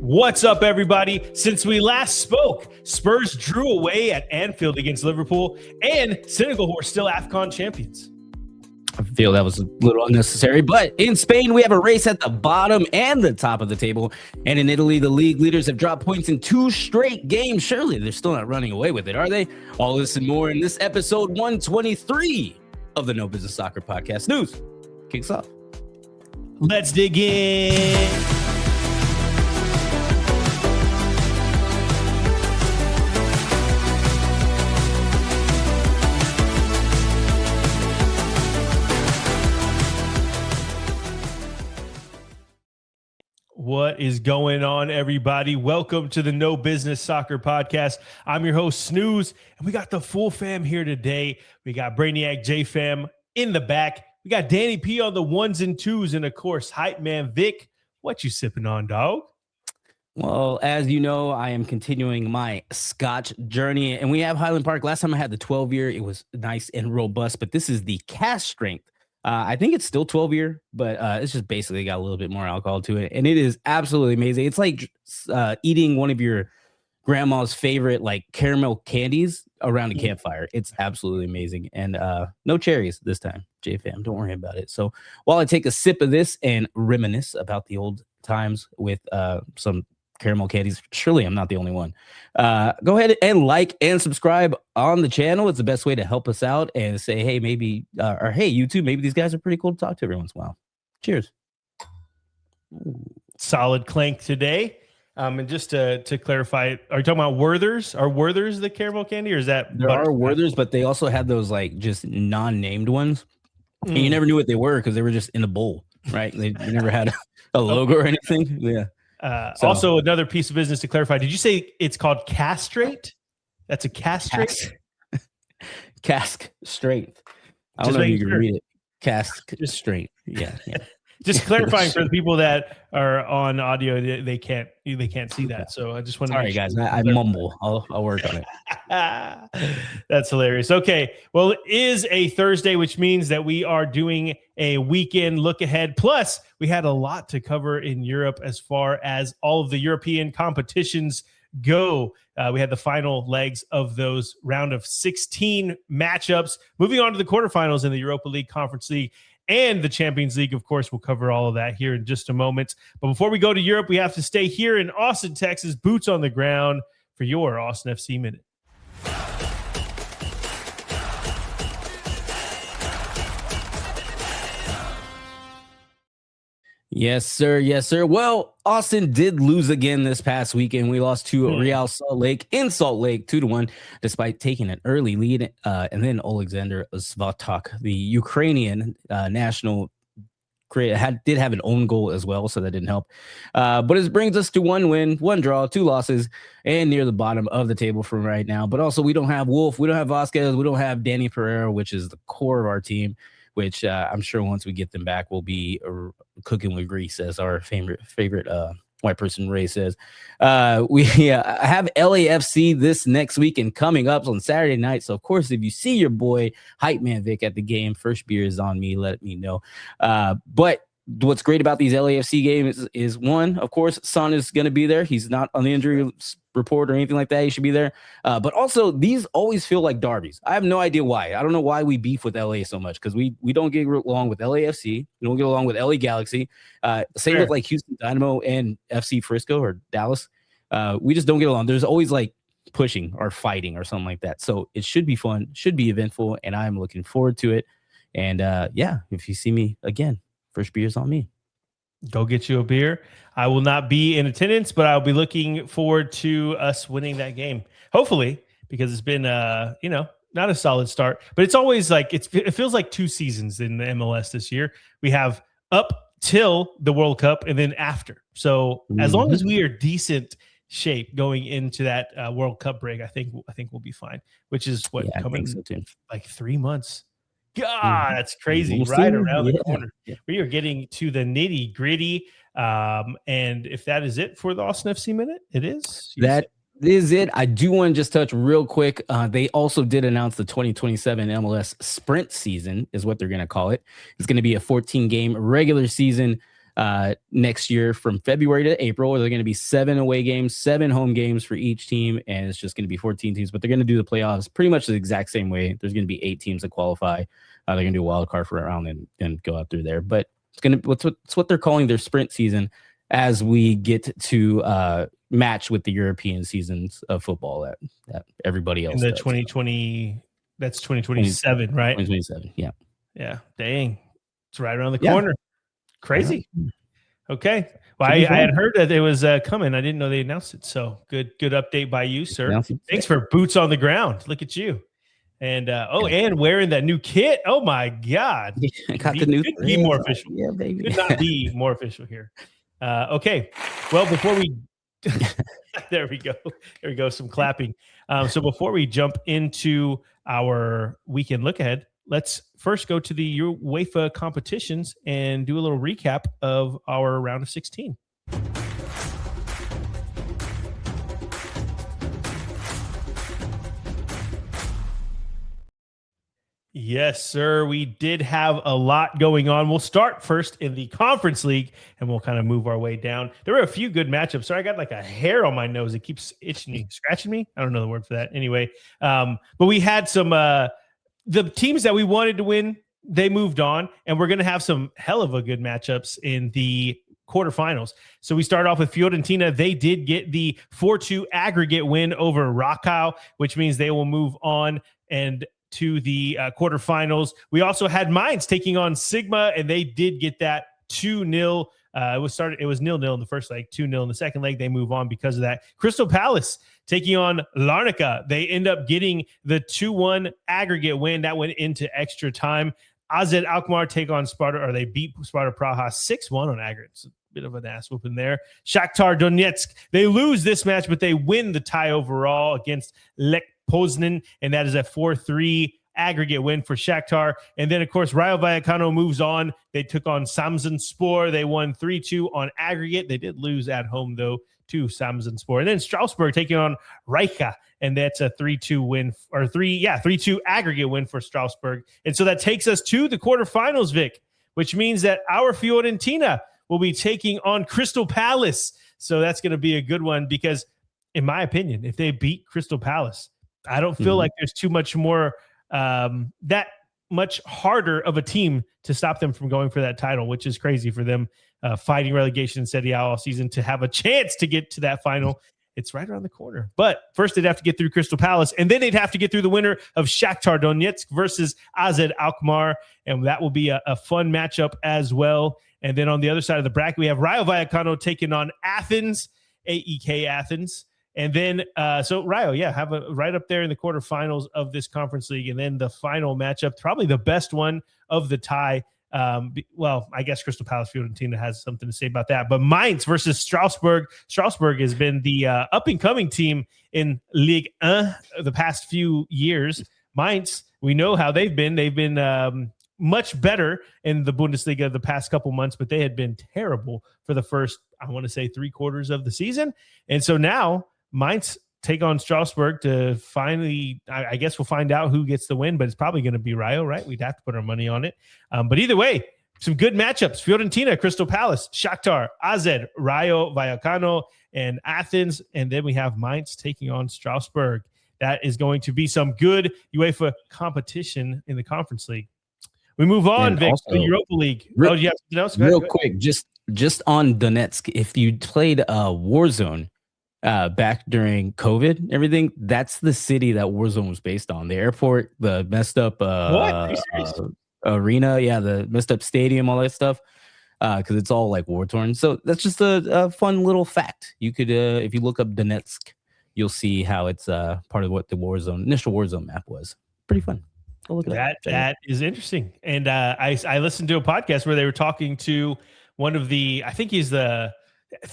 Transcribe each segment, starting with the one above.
What's up, everybody? Since we last spoke, Spurs drew away at Anfield against Liverpool, and Senegal, who are still AFCON champions. I feel that was a little unnecessary, but in Spain, we have a race at the bottom and the top of the table. And in Italy, the league leaders have dropped points in 2 straight games. Surely they're still not running away with it, are they? All this and more in this episode 123 of the No Business Soccer Podcast. News kicks off. Let's dig in. What is going on, everybody? Welcome to the No Business Soccer Podcast. I'm your host, Snooze, and we got the full fam here today. We got Brainiac J-Fam in the back. We got Danny P on the ones and twos, and of course, Hype Man Vic. What you sipping on, dog? Well, as you know, I am continuing my Scotch journey, and we have Highland Park. Last time I had the 12-year, it was nice and robust, but this is the cask strength. I think it's still 12-year, but it's just basically got a little bit more alcohol to it, and it is absolutely amazing. It's like eating one of your grandma's favorite like caramel candies around a campfire. It's absolutely amazing, and no cherries this time, J-Fam. Don't worry about it. So while I take a sip of this and reminisce about the old times with some caramel candies, surely I'm not the only one. Go ahead and like and subscribe on the channel. It's the best way to help us out and say, hey, maybe, or hey, you too, maybe these guys are pretty cool to talk to every once in a while. Cheers. Solid clank today. And just to clarify, are you talking about Werther's? Are Werther's the caramel candy, or is that there are Werther's, but they also had those like just non-named ones, and you never knew what they were because they were just in a bowl, right? They never had a logo or anything. Yeah. Also, another piece of business to clarify. Did you say it's called castrate? That's a castrate? Cask strength. I don't know if you can read it. Cask strength. Yeah. Just clarifying for the people that are on audio, they can't see that. So I just want to. Sorry, guys. I mumble. I'll work on it. That's hilarious. Okay. Well, it is a Thursday, which means that we are doing a weekend look ahead. Plus, we had a lot to cover in Europe as far as all of the European competitions go. We had the final legs of those round of 16 matchups. Moving on to the quarterfinals in the Europa League, Conference League, and the Champions League. Of course, we'll cover all of that here in just a moment. But before we go to Europe, we have to stay here in Austin, Texas, boots on the ground for your Austin FC Minute. Yes, sir. Yes, sir. Well, Austin did lose again this past weekend. We lost to Real Salt Lake in Salt Lake 2-1, despite taking an early lead. And then Alexander Svatok, the Ukrainian national did have an own goal as well, so that didn't help. But it brings us to 1 win, 1 draw, 2 losses, and near the bottom of the table from right now. But also, we don't have Wolf, we don't have Vasquez, we don't have Danny Pereira, which is the core of our team, which I'm sure once we get them back, we'll be cooking with grease, as our favorite white person Ray says. We have LAFC this next week and coming up on Saturday night. So, of course, if you see your boy Hype Man Vic at the game, first beer is on me. Let me know. But what's great about these LAFC games is one, of course, Son is going to be there. He's not on the injury report or anything like that. He should be there. But also, these always feel like derbies. I have no idea why. I don't know why we beef with LA so much, because we don't get along with LAFC. We don't get along with LA Galaxy. Same with like Houston Dynamo and FC Frisco or Dallas. We just don't get along. There's always like pushing or fighting or something like that. So it should be fun, should be eventful, and I'm looking forward to it. And if you see me again, first beer's on me. Go get you a beer. I will not be in attendance, but I'll be looking forward to us winning that game. Hopefully, because it's been, not a solid start, but it's always like, it feels like 2 seasons in the MLS this year. We have up till the World Cup and then after. So as long as we are decent shape going into that World Cup break, I think we'll be fine, which is what coming like 3 months. God, that's crazy. Right around the corner. Yeah. We are getting to the nitty gritty. And if that is it for the Austin FC Minute, it is. That is it. I do want to just touch real quick. They also did announce the 2027 MLS sprint season is what they're going to call it. It's going to be a 14-game regular season next year from February to April. There are going to be 7 away games, 7 home games for each team, and it's just going to be 14 teams. But they're going to do the playoffs pretty much the exact same way. There's going to be 8 teams that qualify. They're going to do a wild card for a round and go out through there. But it's what they're calling their sprint season as we get to match with the European seasons of football that everybody else in the does. 2020. That's 2027, right? 2027. Yeah. Yeah. Dang. It's right around the corner. Crazy. Okay. Well, I had heard that it was coming. I didn't know they announced it. So good update by you, sir. Thanks for boots on the ground. Look at you. And and wearing that new kit. Oh my God. I got the new. Could be more official. Yeah, baby. Could not be more official here. Okay. Well, before we there we go. Some clapping. So before we jump into our weekend look ahead, let's first go to the UEFA competitions and do a little recap of our round of 16. Yes, sir. We did have a lot going on. We'll start first in the Conference League, and we'll kind of move our way down. There were a few good matchups. Sorry, I got like a hair on my nose. It keeps itching me, scratching me. I don't know the word for that. Anyway, but we had some the teams that we wanted to win, they moved on, and we're going to have some hell of a good matchups in the quarterfinals. So we start off with Fiorentina. They did get the 4-2 aggregate win over Rakow, which means they will move on and to the quarterfinals. We also had Mainz taking on Sigma, and they did get that 2-0. It was 0-0 in the first leg, 2-0 in the second leg. They move on because of that. Crystal Palace taking on Larnaca. They end up getting the 2-1 aggregate win. That went into extra time. AZ Alkmaar take on Sparta, or they beat Sparta Praha 6-1 on aggregate. It's a bit of an ass whooping there. Shakhtar Donetsk, they lose this match, but they win the tie overall against Lech Poznan, and that is a 4-3 aggregate win for Shakhtar. And then, of course, Rayo Vallecano moves on. They took on Samsunspor. They won 3-2 on aggregate. They did lose at home, though, to Samsunspor. And then Strasbourg taking on Rijeka, and that's a 3-2 win, or 3-2 aggregate win for Strasbourg. And so that takes us to the quarterfinals, Vic, which means that our Fiorentina will be taking on Crystal Palace. So that's going to be a good one because, in my opinion, if they beat Crystal Palace, I don't feel like there's too much more, that much harder of a team to stop them from going for that title, which is crazy for them fighting relegation in Serie A all season to have a chance to get to that final. It's right around the corner. But first they'd have to get through Crystal Palace, and then they'd have to get through the winner of Shakhtar Donetsk versus AZ Alkmaar, and that will be a fun matchup as well. And then on the other side of the bracket, we have Rayo Vallecano taking on Athens, AEK Athens. And then, so Rayo, have a right up there in the quarterfinals of this conference league. And then the final matchup, probably the best one of the tie. Well, I guess Crystal Palace Fiorentina has something to say about that. But Mainz versus Strasbourg. Strasbourg has been the up-and-coming team in Ligue 1 the past few years. Mainz, we know how they've been. They've been much better in the Bundesliga the past couple months, but they had been terrible for the first, I want to say, 3/4 of the season. And so now Mainz take on Strasbourg to finally, I guess we'll find out who gets the win, but it's probably going to be Rayo, right? We'd have to put our money on it. But either way, some good matchups. Fiorentina, Crystal Palace, Shakhtar, AZ, Rayo Vallecano, and Athens. And then we have Mainz taking on Strasbourg. That is going to be some good UEFA competition in the Conference League. We move on, Vic, to the Europa League. You have something else? Real quick, just on Donetsk, if you played Warzone back during COVID, everything, that's the city that Warzone was based on. The airport, the messed up arena, the messed up stadium, all that stuff, because it's all like war torn. So that's just a fun little fact. You could, if you look up Donetsk, you'll see how it's part of what the initial Warzone map was. Pretty fun. Look at that is interesting. And I listened to a podcast where they were talking to one of the, I think he's the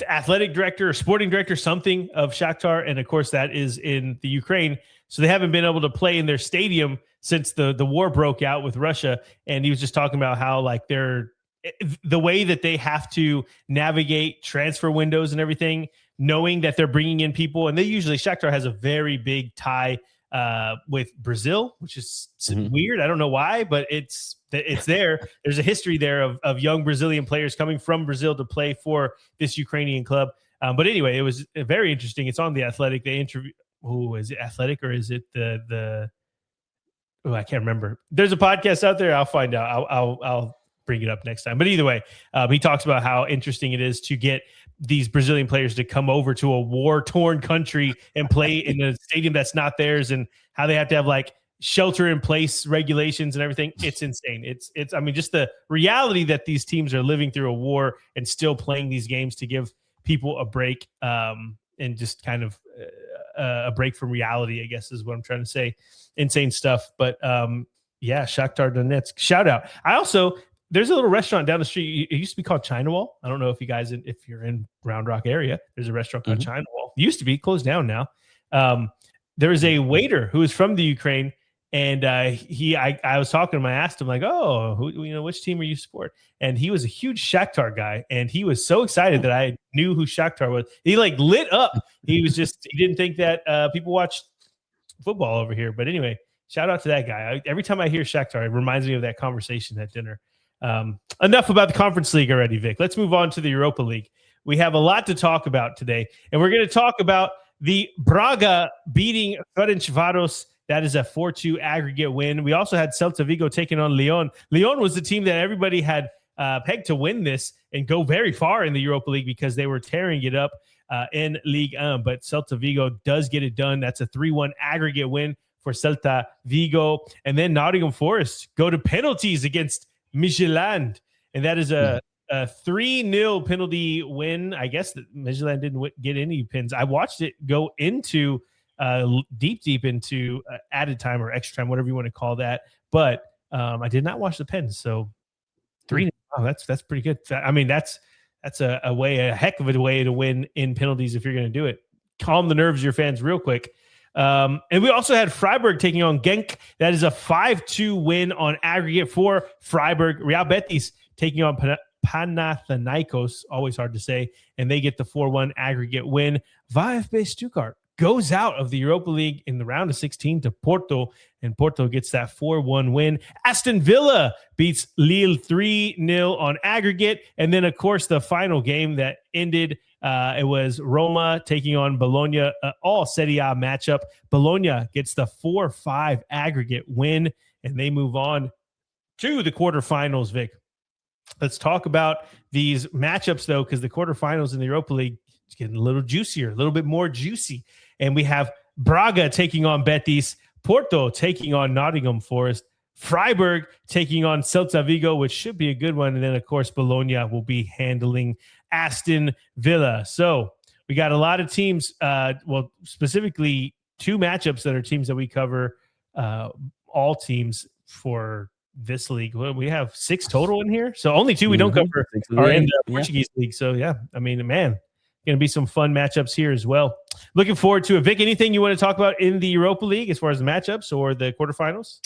athletic director or sporting director, something of Shakhtar. And of course that is in the Ukraine. So they haven't been able to play in their stadium since the war broke out with Russia. And he was just talking about how like the way that they have to navigate transfer windows and everything, knowing that they're bringing in people. And Shakhtar has a very big Thai with Brazil, which is weird. I don't know why, but it's there. There's a history there of young Brazilian players coming from Brazil to play for this Ukrainian club. But anyway, it was very interesting. It's on The Athletic. They interview. Oh, is it Athletic or is it the? Oh, I can't remember. There's a podcast out there. I'll find out. I'll bring it up next time. But either way, he talks about how interesting it is to get these Brazilian players to come over to a war-torn country and play in a stadium that's not theirs, and how they have to have like shelter-in-place regulations and everything. It's insane. It's. I mean, just the reality that these teams are living through a war and still playing these games to give people a break, and just kind of a break from reality, I guess is what I'm trying to say. Insane stuff. But yeah, Shakhtar Donetsk. Shout out. There's a little restaurant down the street. It used to be called China Wall. I don't know if you guys, if you're in Round Rock area, there's a restaurant called China Wall. It used to be, closed down now. There was a waiter who was from the Ukraine, and I was talking to him. I asked him like, "Oh, which team are you support?" And he was a huge Shakhtar guy, and he was so excited that I knew who Shakhtar was. He like lit up. He didn't think that people watched football over here. But anyway, shout out to that guy. Every time I hear Shakhtar, it reminds me of that conversation at dinner. Enough about the Conference League already, Vic. Let's move on to the Europa League. We have a lot to talk about today, and we're going to talk about the Braga beating Ferencváros. That is a 4-2 aggregate win. We also had Celta Vigo taking on Lyon. Lyon was the team that everybody had pegged to win this and go very far in the Europa League because they were tearing it up in Liga. But Celta Vigo does get it done. That's a 3-1 aggregate win for Celta Vigo. And then Nottingham Forest go to penalties against Midtjylland, and that is a 3-0 penalty win. I guess that Midtjylland didn't get any pins. I watched it go into deep into added time or extra time, whatever you want to call that. But I did not watch the pens. So 3-0. Oh, that's pretty good. I mean, that's a heck of a way to win in penalties if you're going to do it. Calm the nerves of your fans real quick. And we also had Freiburg taking on Genk. That is a 5-2 win on aggregate for Freiburg. Real Betis taking on Panathinaikos, always hard to say, and they get the 4-1 aggregate win. VfB Stuttgart goes out of the Europa League in the round of 16 to Porto, and Porto gets that 4-1 win. Aston Villa beats Lille 3-0 on aggregate, and then, of course, the final game that ended, it was Roma taking on Bologna, all Serie A matchup. Bologna gets the 4-5 aggregate win, and they move on to the quarterfinals, Vic. Let's talk about these matchups, though, because the quarterfinals in the Europa League is getting a little juicier, a little bit more juicy. And we have Braga taking on Betis, Porto taking on Nottingham Forest, Freiburg taking on Celta Vigo, which should be a good one. And then, of course, Bologna will be handling Aston Villa. So we got a lot of teams, specifically 2 matchups that are teams that we cover, all teams for this league. Well, we have 6 total in here. So only 2 we don't cover are in the Portuguese league. So, yeah, I mean, man, going to be some fun matchups here as well. Looking forward to it. Vic, anything you want to talk about in the Europa League as far as the matchups or the quarterfinals?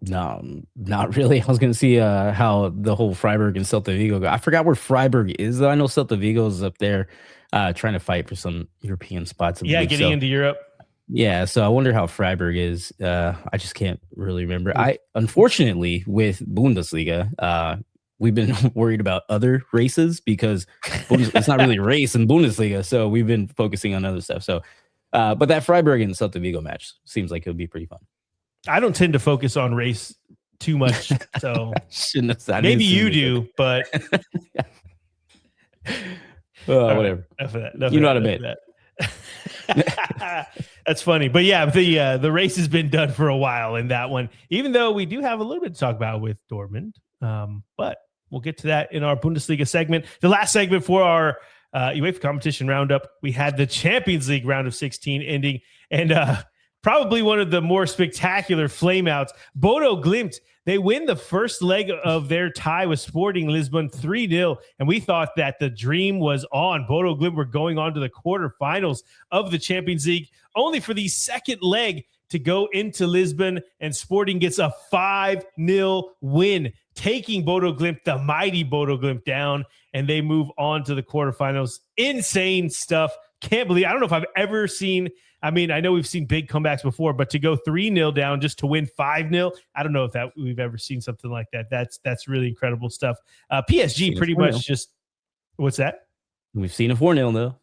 No, not really. I was going to see how the whole Freiburg and Celta Vigo go. I forgot where Freiburg is, though. I know Celta Vigo is up there trying to fight for some European spots. Yeah, getting into Europe. Yeah, so I wonder how Freiburg is. I just can't really remember. Unfortunately, with Bundesliga, we've been worried about other races because it's not really a race in Bundesliga, so we've been focusing on other stuff. So, but that Freiburg and Celta Vigo match seems like it would be pretty fun. I don't tend to focus on race too much, so maybe you do, but whatever. You know what I meant. That's funny, but yeah, the race has been done for a while in that one. Even though we do have a little bit to talk about with Dortmund, but we'll get to that in our Bundesliga segment. The last segment for our UEFA competition roundup, we had the Champions League round of 16 ending, and probably one of the more spectacular flameouts. Bodo Glimt, they win the first leg of their tie with Sporting Lisbon 3-0, and we thought that the dream was on. Bodo Glimt were going on to the quarterfinals of the Champions League, only for the second leg to go into Lisbon, and Sporting gets a 5-0 win, taking Bodo Glimt, the mighty Bodo Glimt, down, and they move on to the quarterfinals. Insane stuff. can't believe, I don't know if I've ever seen, I mean, I know we've seen big comebacks before, but to go 3-0 down just to win 5-0, I don't know if we've ever seen something like that. That's really incredible stuff. PSG pretty much just, what's that? We've seen a 4-0 though.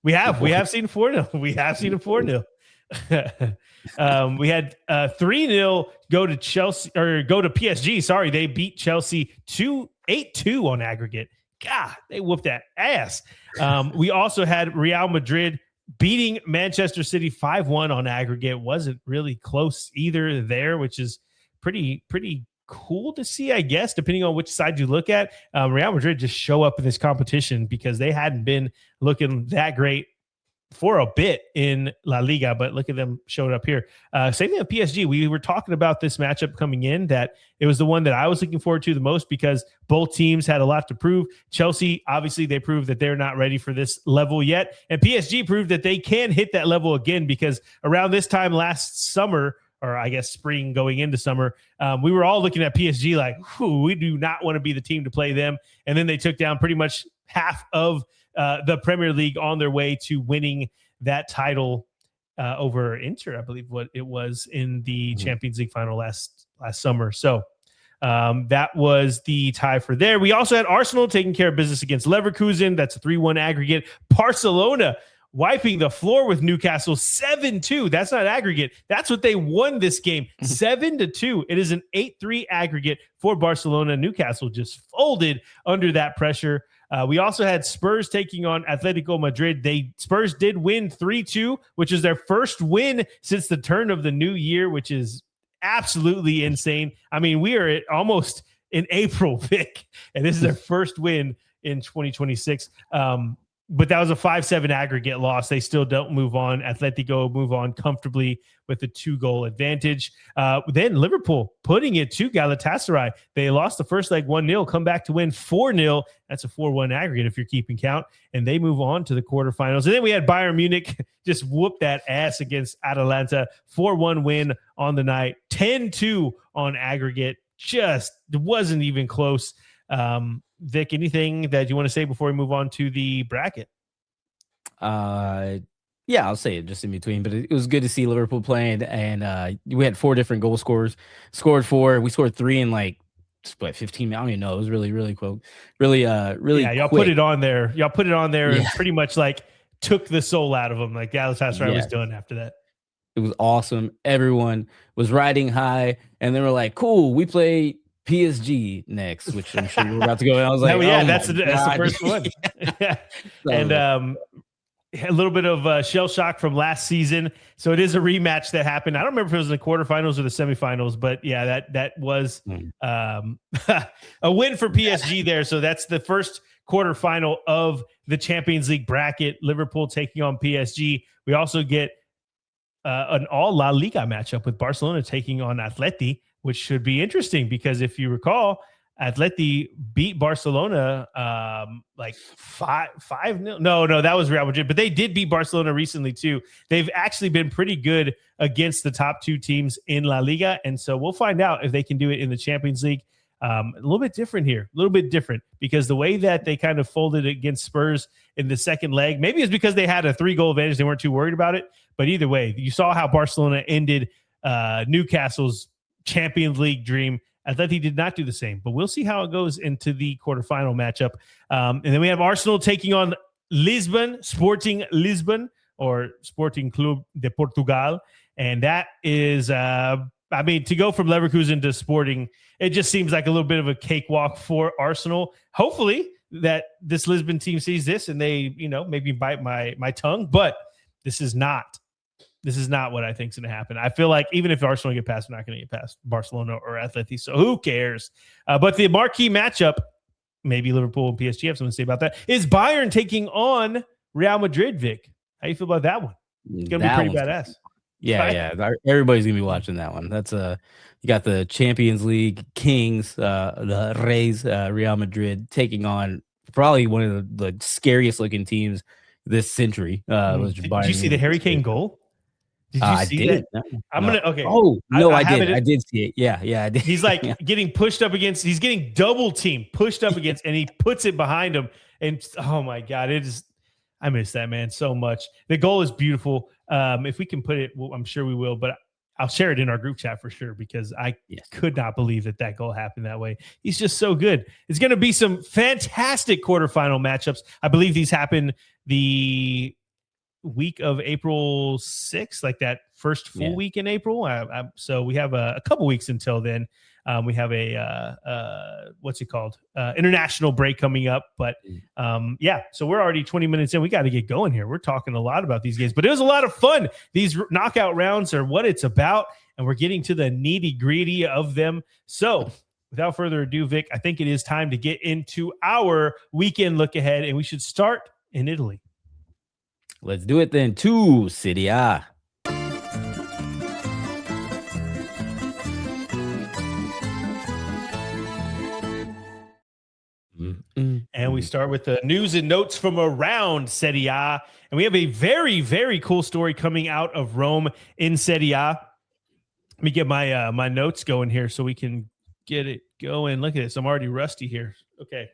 We have seen 4-0. We have seen a 4-0. We had 3-0 go to Chelsea, or go to PSG. Sorry, they beat Chelsea 8-2 on aggregate. God, they whooped that ass. We also had Real Madrid beating Manchester City 5-1 on aggregate. Wasn't really close either there, which is pretty cool to see, I guess, depending on which side you look at. Real Madrid just show up in this competition because they hadn't been looking that great for a bit in La Liga, but look at them showing up here. Same thing with PSG. We were talking about this matchup coming in, that it was the one that I was looking forward to the most because both teams had a lot to prove. Chelsea, obviously, they proved that they're not ready for this level yet. And PSG proved that they can hit that level again, because around this time last summer, or I guess spring going into summer, we were all looking at PSG like, we do not want to be the team to play them. And then they took down pretty much half of the Premier League on their way to winning that title over Inter, I believe what it was in the Champions League final last summer. So that was the tie for there. We also had Arsenal taking care of business against Leverkusen. That's a 3-1 aggregate. Barcelona wiping the floor with Newcastle 7-2. That's not aggregate. That's what they won this game, 7-2. It is an 8-3 aggregate for Barcelona. Newcastle just folded under that pressure. We also had Spurs taking on Atletico Madrid. Spurs did win 3-2, which is their first win since the turn of the new year, which is absolutely insane. I mean, we are almost in April, Vic, and this is their first win in 2026. But that was a 5-7 aggregate loss. They still don't move on. Atletico move on comfortably with a 2-goal advantage. Then Liverpool putting it to Galatasaray. They lost the first leg 1-0, come back to win 4-0. That's a 4-1 aggregate if you're keeping count. And they move on to the quarterfinals. And then we had Bayern Munich just whoop that ass against Atalanta. 4-1 win on the night. 10-2 on aggregate. Just wasn't even close. Vic, anything that you want to say before we move on to the bracket? Yeah, I'll say it just in between, but it was good to see Liverpool playing, and we had 4 different goal scorers. Scored 4, we scored 3 in like 15 minutes. I don't even know. It was really quick. Really yeah, y'all quick. put it on there. And pretty much like took the soul out of them, like Galatasaray was doing after that. It was awesome. Everyone was riding high, and they were like, cool, we play PSG next, which I'm sure we're about to go. And I was like, that's the first one. Yeah. And a little bit of shell shock from last season. So it is a rematch that happened. I don't remember if it was in the quarterfinals or the semifinals, but yeah, that was a win for PSG there. So that's the first quarterfinal of the Champions League bracket. Liverpool taking on PSG. We also get an all La Liga matchup with Barcelona taking on Atleti, which should be interesting because if you recall, Atleti beat Barcelona like 5-0. No, that was Real Madrid, but they did beat Barcelona recently too. They've actually been pretty good against the top 2 teams in La Liga, and so we'll find out if they can do it in the Champions League. A little bit different here, because the way that they kind of folded against Spurs in the second leg, maybe it's because they had a 3-goal advantage. They weren't too worried about it, but either way, you saw how Barcelona ended Newcastle's Champions League dream. Atleti did not do the same, but we'll see how it goes into the quarterfinal matchup. And then we have Arsenal taking on Sporting Lisbon, or Sporting Club de Portugal. And that is, to go from Leverkusen to Sporting, it just seems like a little bit of a cakewalk for Arsenal. Hopefully that this Lisbon team sees this and they, maybe bite my tongue, but this is not what I think is going to happen. I feel like even if Arsenal get past, we're not going to get past Barcelona or Atleti. So who cares? But the marquee matchup, maybe Liverpool and PSG have something to say about that, is Bayern taking on Real Madrid, Vic. How you feel about that one? It's going to be pretty badass. Yeah. Everybody's going to be watching that one. That's you got the Champions League kings, the Reyes, Real Madrid, taking on probably one of the scariest looking teams this century. Did you see the Harry Kane goal? Did you see that? Okay. Oh, no, I did. I did see it. Yeah, I did. He's like getting pushed up against, he's getting double team pushed up against, and he puts it behind him. And oh my God, it is, I miss that, man, so much. The goal is beautiful. If we can put it, well, I'm sure we will, but I'll share it in our group chat for sure because I could not believe that goal happened that way. He's just so good. It's going to be some fantastic quarterfinal matchups. I believe these happen the week of April 6th, like that first full week in April. So we have a couple weeks until then. We have a what's it called? International break coming up, but so we're already 20 minutes in. We got to get going here. We're talking a lot about these games, but it was a lot of fun. These knockout rounds are what it's about, and we're getting to the nitty-gritty of them. So without further ado, Vic, I think it is time to get into our weekend look ahead, and we should start in Italy. Let's do it then to Serie A. And we start with the news and notes from around Serie A. And we have a very, very cool story coming out of Rome in Serie A. Let me get my my notes going here so we can get it going. Look at this. I'm already rusty here. Okay.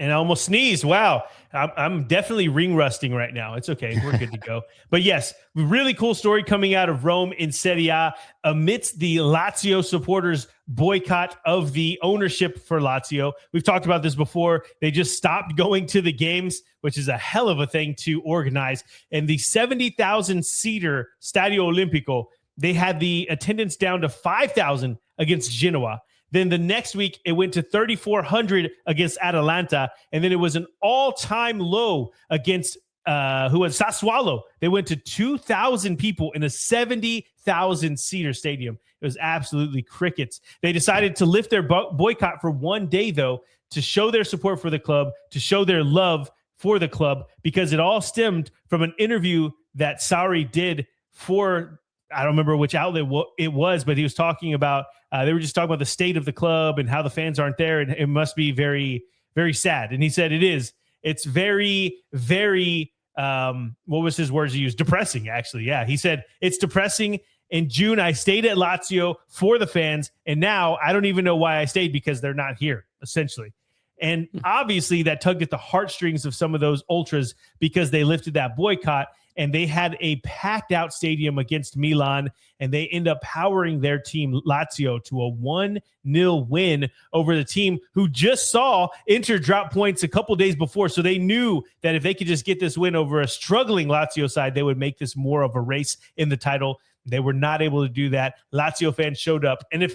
And I almost sneezed. Wow. I'm definitely ring rusting right now. It's okay. We're good to go. But yes, really cool story coming out of Rome in Serie A amidst the Lazio supporters boycott of the ownership for Lazio. We've talked about this before. They just stopped going to the games, which is a hell of a thing to organize. And the 70,000 seater Stadio Olimpico, they had the attendance down to 5,000 against Genoa. Then the next week, it went to 3,400 against Atalanta. And then it was an all-time low against who was Sassuolo. They went to 2,000 people in a 70,000-seater stadium. It was absolutely crickets. They decided to lift their boycott for one day, though, to show their support for the club, to show their love for the club, because it all stemmed from an interview that Sarri did for, I don't remember which outlet it was, but he was talking about, they were just talking about the state of the club and how the fans aren't there. And it must be very, very sad. And he said it is. It's very, very, what was his words he used? Depressing, actually. Yeah. He said, it's depressing. In June, I stayed at Lazio for the fans. And now I don't even know why I stayed, because they're not here, essentially. And obviously that tugged at the heartstrings of some of those ultras, because they lifted that boycott and they had a packed out stadium against Milan, and they end up powering their team Lazio to a 1-0 win over the team who just saw Inter drop points a couple days before. So they knew that if they could just get this win over a struggling Lazio side, they would make this more of a race in the title. They were not able to do that. Lazio fans showed up. And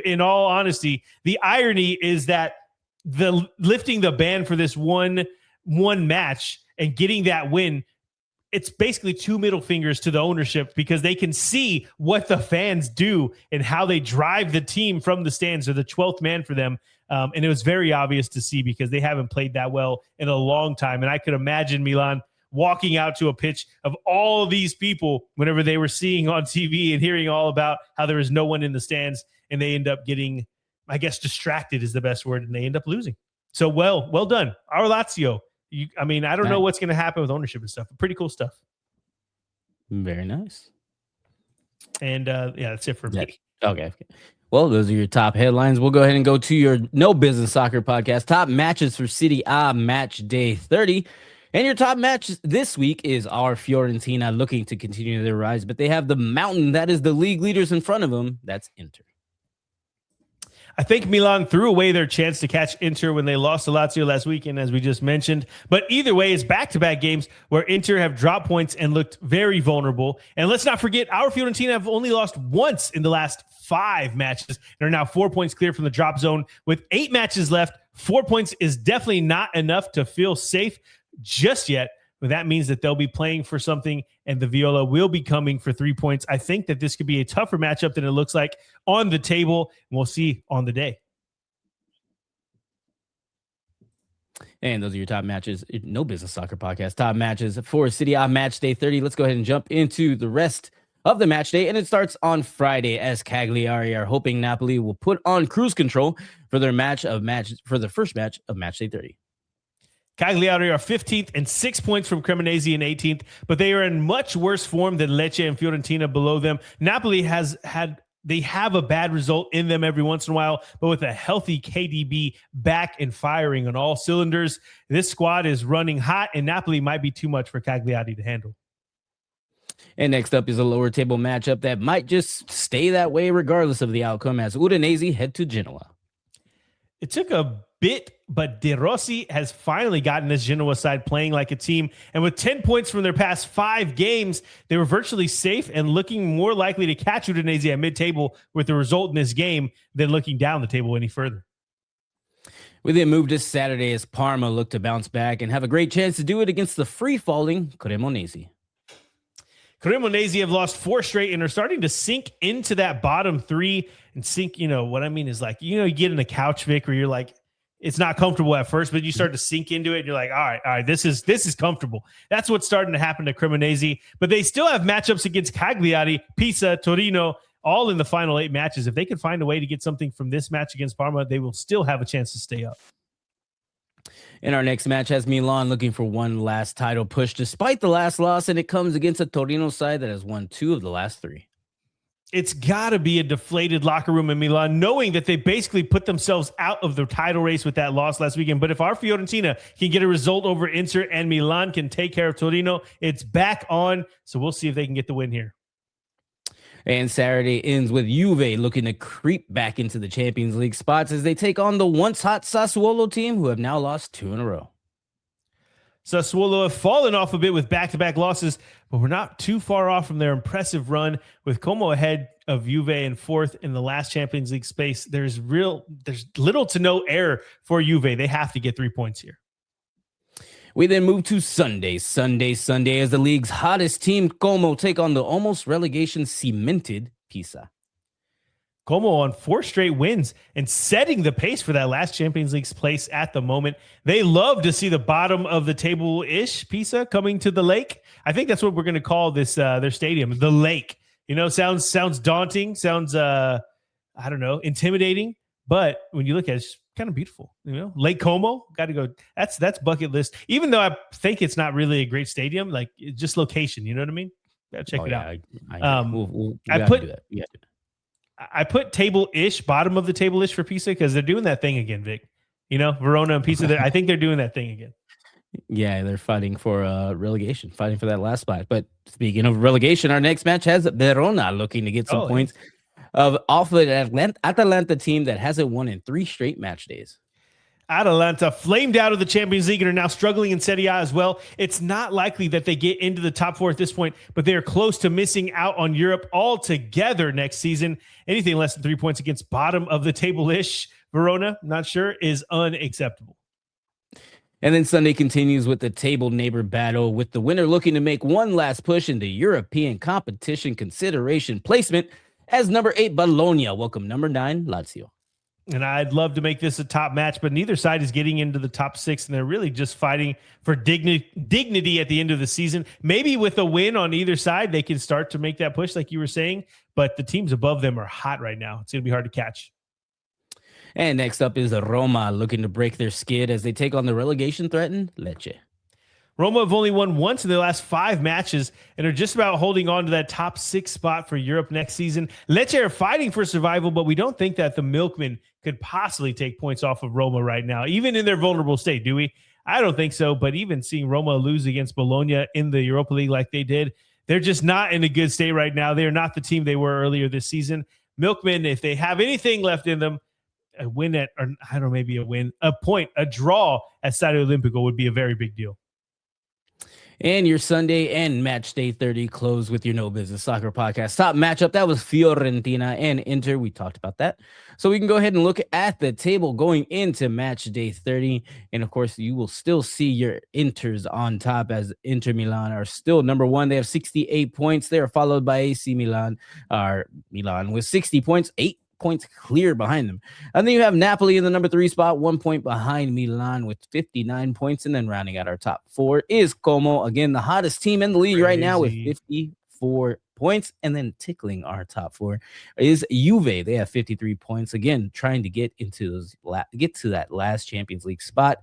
in all honesty, the irony is that the lifting the ban for this one match and getting that win, it's basically two middle fingers to the ownership, because they can see what the fans do and how they drive the team from the stands. They're the 12th man for them. And it was very obvious to see, because they haven't played that well in a long time. And I could imagine Milan walking out to a pitch of all these people whenever they were seeing on TV and hearing all about how there was no one in the stands, and they end up getting, I guess, distracted is the best word, and they end up losing. So well done. Our Lazio. I don't know what's going to happen with ownership and stuff. Pretty cool stuff. Very nice. And that's it for me. Okay. Well, those are your top headlines. We'll go ahead and go to your No Business Soccer podcast. Top matches for Serie A match day 30. And your top match this week is our Fiorentina, looking to continue their rise, but they have the mountain that is the league leaders in front of them. That's Inter. I think Milan threw away their chance to catch Inter when they lost to Lazio last weekend, as we just mentioned. But either way, it's back-to-back games where Inter have dropped points and looked very vulnerable. And let's not forget, our Fiorentina have only lost once in the last 5 matches and are now 4 points clear from the drop zone. With 8 matches left, 4 points is definitely not enough to feel safe just yet. But that means that they'll be playing for something, and the Viola will be coming for 3 points. I think that this could be a tougher matchup than it looks like on the table. And we'll see on the day. And those are your top matches. No Business Soccer podcast. Top matches for Serie A match day 30. Let's go ahead and jump into the rest of the match day. And it starts on Friday, as Cagliari are hoping Napoli will put on cruise control for their for the first match of match day 30. Cagliari are 15th and 6 points from Cremonese in 18th, but they are in much worse form than Lecce and Fiorentina below them. Napoli has had they have a bad result in them every once in a while, but with a healthy KDB back and firing on all cylinders, this squad is running hot, and Napoli might be too much for Cagliari to handle. And next up is a lower table matchup that might just stay that way regardless of the outcome, as Udinese head to Genoa. It took a bit, but De Rossi has finally gotten this Genoa side playing like a team. And with 10 points from their past 5 games, they were virtually safe and looking more likely to catch Udinese at mid-table with the result in this game than looking down the table any further. We then move to Saturday as Parma look to bounce back and have a great chance to do it against the free-falling Cremonese. Cremonese have lost 4 straight and are starting to sink into that bottom 3 and sink. What I mean is you get in a couch, Vic, where you're like, it's not comfortable at first, but you start to sink into it and you're like, all right, this is comfortable. That's what's starting to happen to Cremonese, but they still have matchups against Cagliari, Pisa, Torino, all in the final 8 matches. If they can find a way to get something from this match against Parma, they will still have a chance to stay up. And our next match has Milan looking for one last title push despite the last loss, and it comes against a Torino side that has won 2 of the last 3. It's got to be a deflated locker room in Milan, knowing that they basically put themselves out of the title race with that loss last weekend. But if our Fiorentina can get a result over Inter and Milan can take care of Torino, it's back on. So we'll see if they can get the win here. And Saturday ends with Juve looking to creep back into the Champions League spots as they take on the once hot Sassuolo team, who have now lost 2 in a row. Sassuolo have fallen off a bit with back-to-back losses, but we're not too far off from their impressive run. With Como ahead of Juve in 4th in the last Champions League space, there's little to no error for Juve. They have to get 3 points here. We then move to Sunday as the league's hottest team, Como, take on the almost relegation cemented Pisa. Como on 4 straight wins and setting the pace for that last Champions League place at the moment. They love to see the bottom of the table-ish Pisa coming to the lake. I think that's what we're going to call this their stadium, the lake. Sounds daunting, sounds intimidating, but when you look at it, it's kind of beautiful. Lake Como, got to go. That's bucket list. Even though I think it's not really a great stadium, like it's just location. You know what I mean? Gotta check it out. I put table-ish, bottom of the table-ish for Pisa because they're doing that thing again, Vic. Verona and Pisa, I think they're doing that thing again. Yeah, they're fighting for relegation, fighting for that last spot. But speaking of relegation, our next match has Verona looking to get some points off of the Atalanta team that hasn't won in 3 straight match days. Atalanta flamed out of the Champions League and are now struggling in Serie A as well. It's not likely that they get into the top 4 at this point, but they are close to missing out on Europe altogether next season. Anything less than 3 points against bottom of the table-ish Verona, not sure, is unacceptable. And then Sunday continues with the table neighbor battle, with the winner looking to make one last push into European competition consideration placement as number 8 Bologna welcome number 9 Lazio. And I'd love to make this a top match, but neither side is getting into the top 6, and they're really just fighting for dignity at the end of the season. Maybe with a win on either side, they can start to make that push, like you were saying, but the teams above them are hot right now. It's going to be hard to catch. And next up is Roma looking to break their skid as they take on the relegation-threatened Lecce. Roma have only won once in their last 5 matches and are just about holding on to that top 6 spot for Europe next season. Lecce are fighting for survival, but we don't think that the Milkmen could possibly take points off of Roma right now, even in their vulnerable state, do we? I don't think so, but even seeing Roma lose against Bologna in the Europa League like they did, they're just not in a good state right now. They are not the team they were earlier this season. Milkmen, if they have anything left in them, a win at, or I don't know, maybe a win, a point, a draw at Stadio Olimpico would be a very big deal. And your Sunday and match day 30 close with your No Business Soccer podcast. Top matchup, that was Fiorentina and Inter. We talked about that. So we can go ahead and look at the table going into match day 30. And of course, you will still see your Inters on top as Inter Milan are still number 1. They have 68 points. They are followed by AC Milan, Milan with 60 points, 8 points clear behind them. And then you have Napoli in the number 3 spot, 1 point behind Milan with 59 points. And then rounding out our top 4 is Como, again, the hottest team in the league right now with 54 points. And then tickling our top 4 is Juve. They have 53 points, again, trying to get into those, get to that last Champions League spot.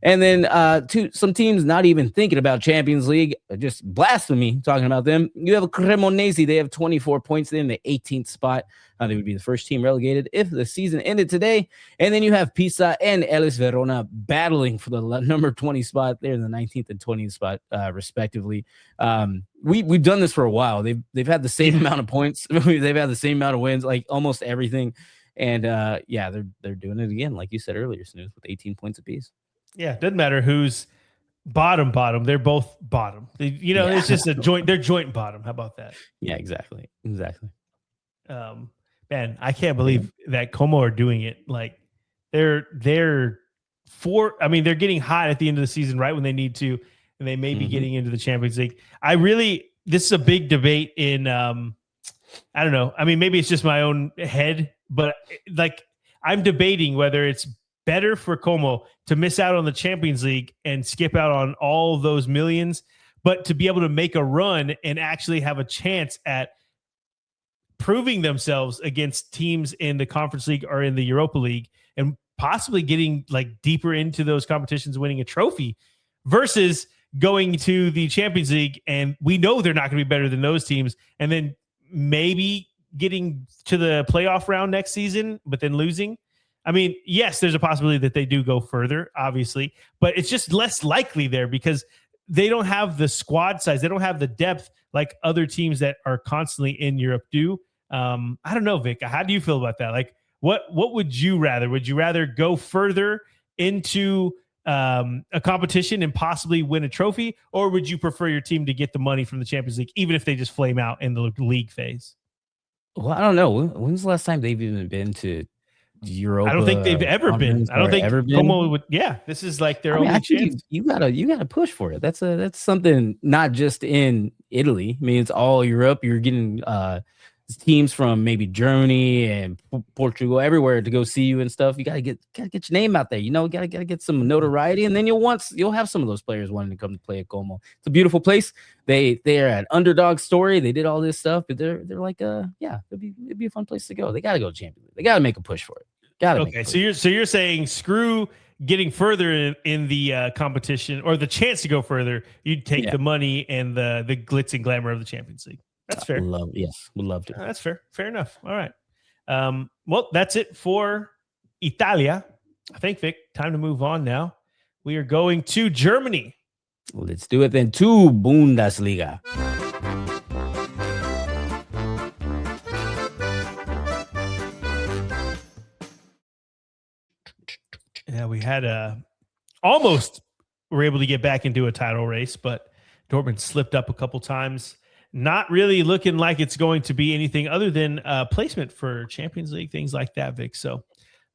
And then to some teams not even thinking about Champions League, just blasphemy talking about them. You have Cremonese. They have 24 points. They're in the 18th spot. They would be the first team relegated if the season ended today. And then you have Pisa and Elis Verona battling for the number 20 spot. They're in the 19th and 20th spot, respectively. We've done this for a while. They've had the same amount of points. They've had the same amount of wins, like almost everything. And they're doing it again, like you said earlier, Snooze, with 18 points apiece. Yeah, it doesn't matter who's bottom. They're both bottom. It's just a joint. They're joint bottom. How about that? Yeah, exactly. Man, I can't believe that Como are doing it. Like they're getting hot at the end of the season, right when they need to, and they may be getting into the Champions League. This is a big debate in. I don't know. I mean, maybe it's just my own head, but like I'm debating whether it's better for Como to miss out on the Champions League and skip out on all of those millions, but to be able to make a run and actually have a chance at proving themselves against teams in the Conference League or in the Europa League and possibly getting like deeper into those competitions, winning a trophy versus going to the Champions League. And we know they're not going to be better than those teams. And then maybe getting to the playoff round next season, but then losing. I mean, yes, there's a possibility that they do go further, obviously, but it's just less likely there because they don't have the squad size. They don't have the depth like other teams that are constantly in Europe do. I don't know, Vic, how do you feel about that? Like, what would you rather? Would you rather go further into a competition and possibly win a trophy, or would you prefer your team to get the money from the Champions League, even if they just flame out in the league phase? Well, I don't know. When's the last time they've even been to Europa? I don't think they've ever been. I don't think Como would. Yeah, this is like their only chance. You gotta push for it. That's something not just in Italy. I mean, it's all Europe. You're getting teams from maybe Germany and Portugal, everywhere to go see you and stuff. You gotta get your name out there. Gotta get some notoriety, and then you'll have some of those players wanting to come to play at Como. It's a beautiful place. They are an underdog story. They did all this stuff, but they're like it'd be a fun place to go. They gotta go Champions League. They gotta make a push for it. Okay, so you're saying screw getting further in the competition or the chance to go further. You'd take the money and the glitz and glamour of the Champions League. That's fair. Would love to. That's fair. Fair enough. All right. Well, that's it for Italia. I think, Vic, time to move on now. We are going to Germany. Let's do it then to Bundesliga. Yeah, we had almost were able to get back into a title race, but Dortmund slipped up a couple times. Not really looking like it's going to be anything other than placement for Champions League, things like that, Vic. So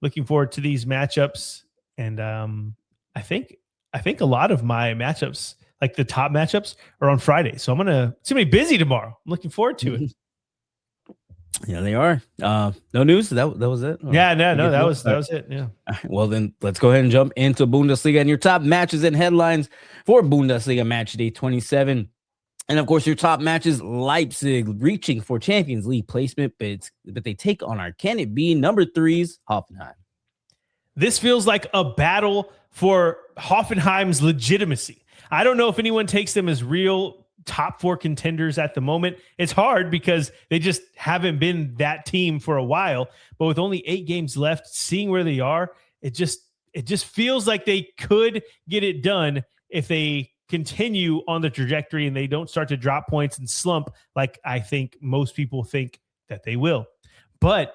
looking forward to these matchups. And I think a lot of my matchups, like the top matchups, are on Friday. So it's going to be busy tomorrow. I'm looking forward to it. Yeah, they are. No news. That was it. Yeah, no, that was it. Yeah. Well, then let's go ahead and jump into Bundesliga and your top matches and headlines for Bundesliga Matchday 27. And of course, your top matches: Leipzig reaching for Champions League placement, but they take on can it be number 3's Hoffenheim. This feels like a battle for Hoffenheim's legitimacy. I don't know if anyone takes them as real top 4 contenders at the moment. It's hard because they just haven't been that team for a while. But with only 8 games left, seeing where they are, it just feels like they could get it done if they continue on the trajectory and they don't start to drop points and slump like I think most people think that they will. But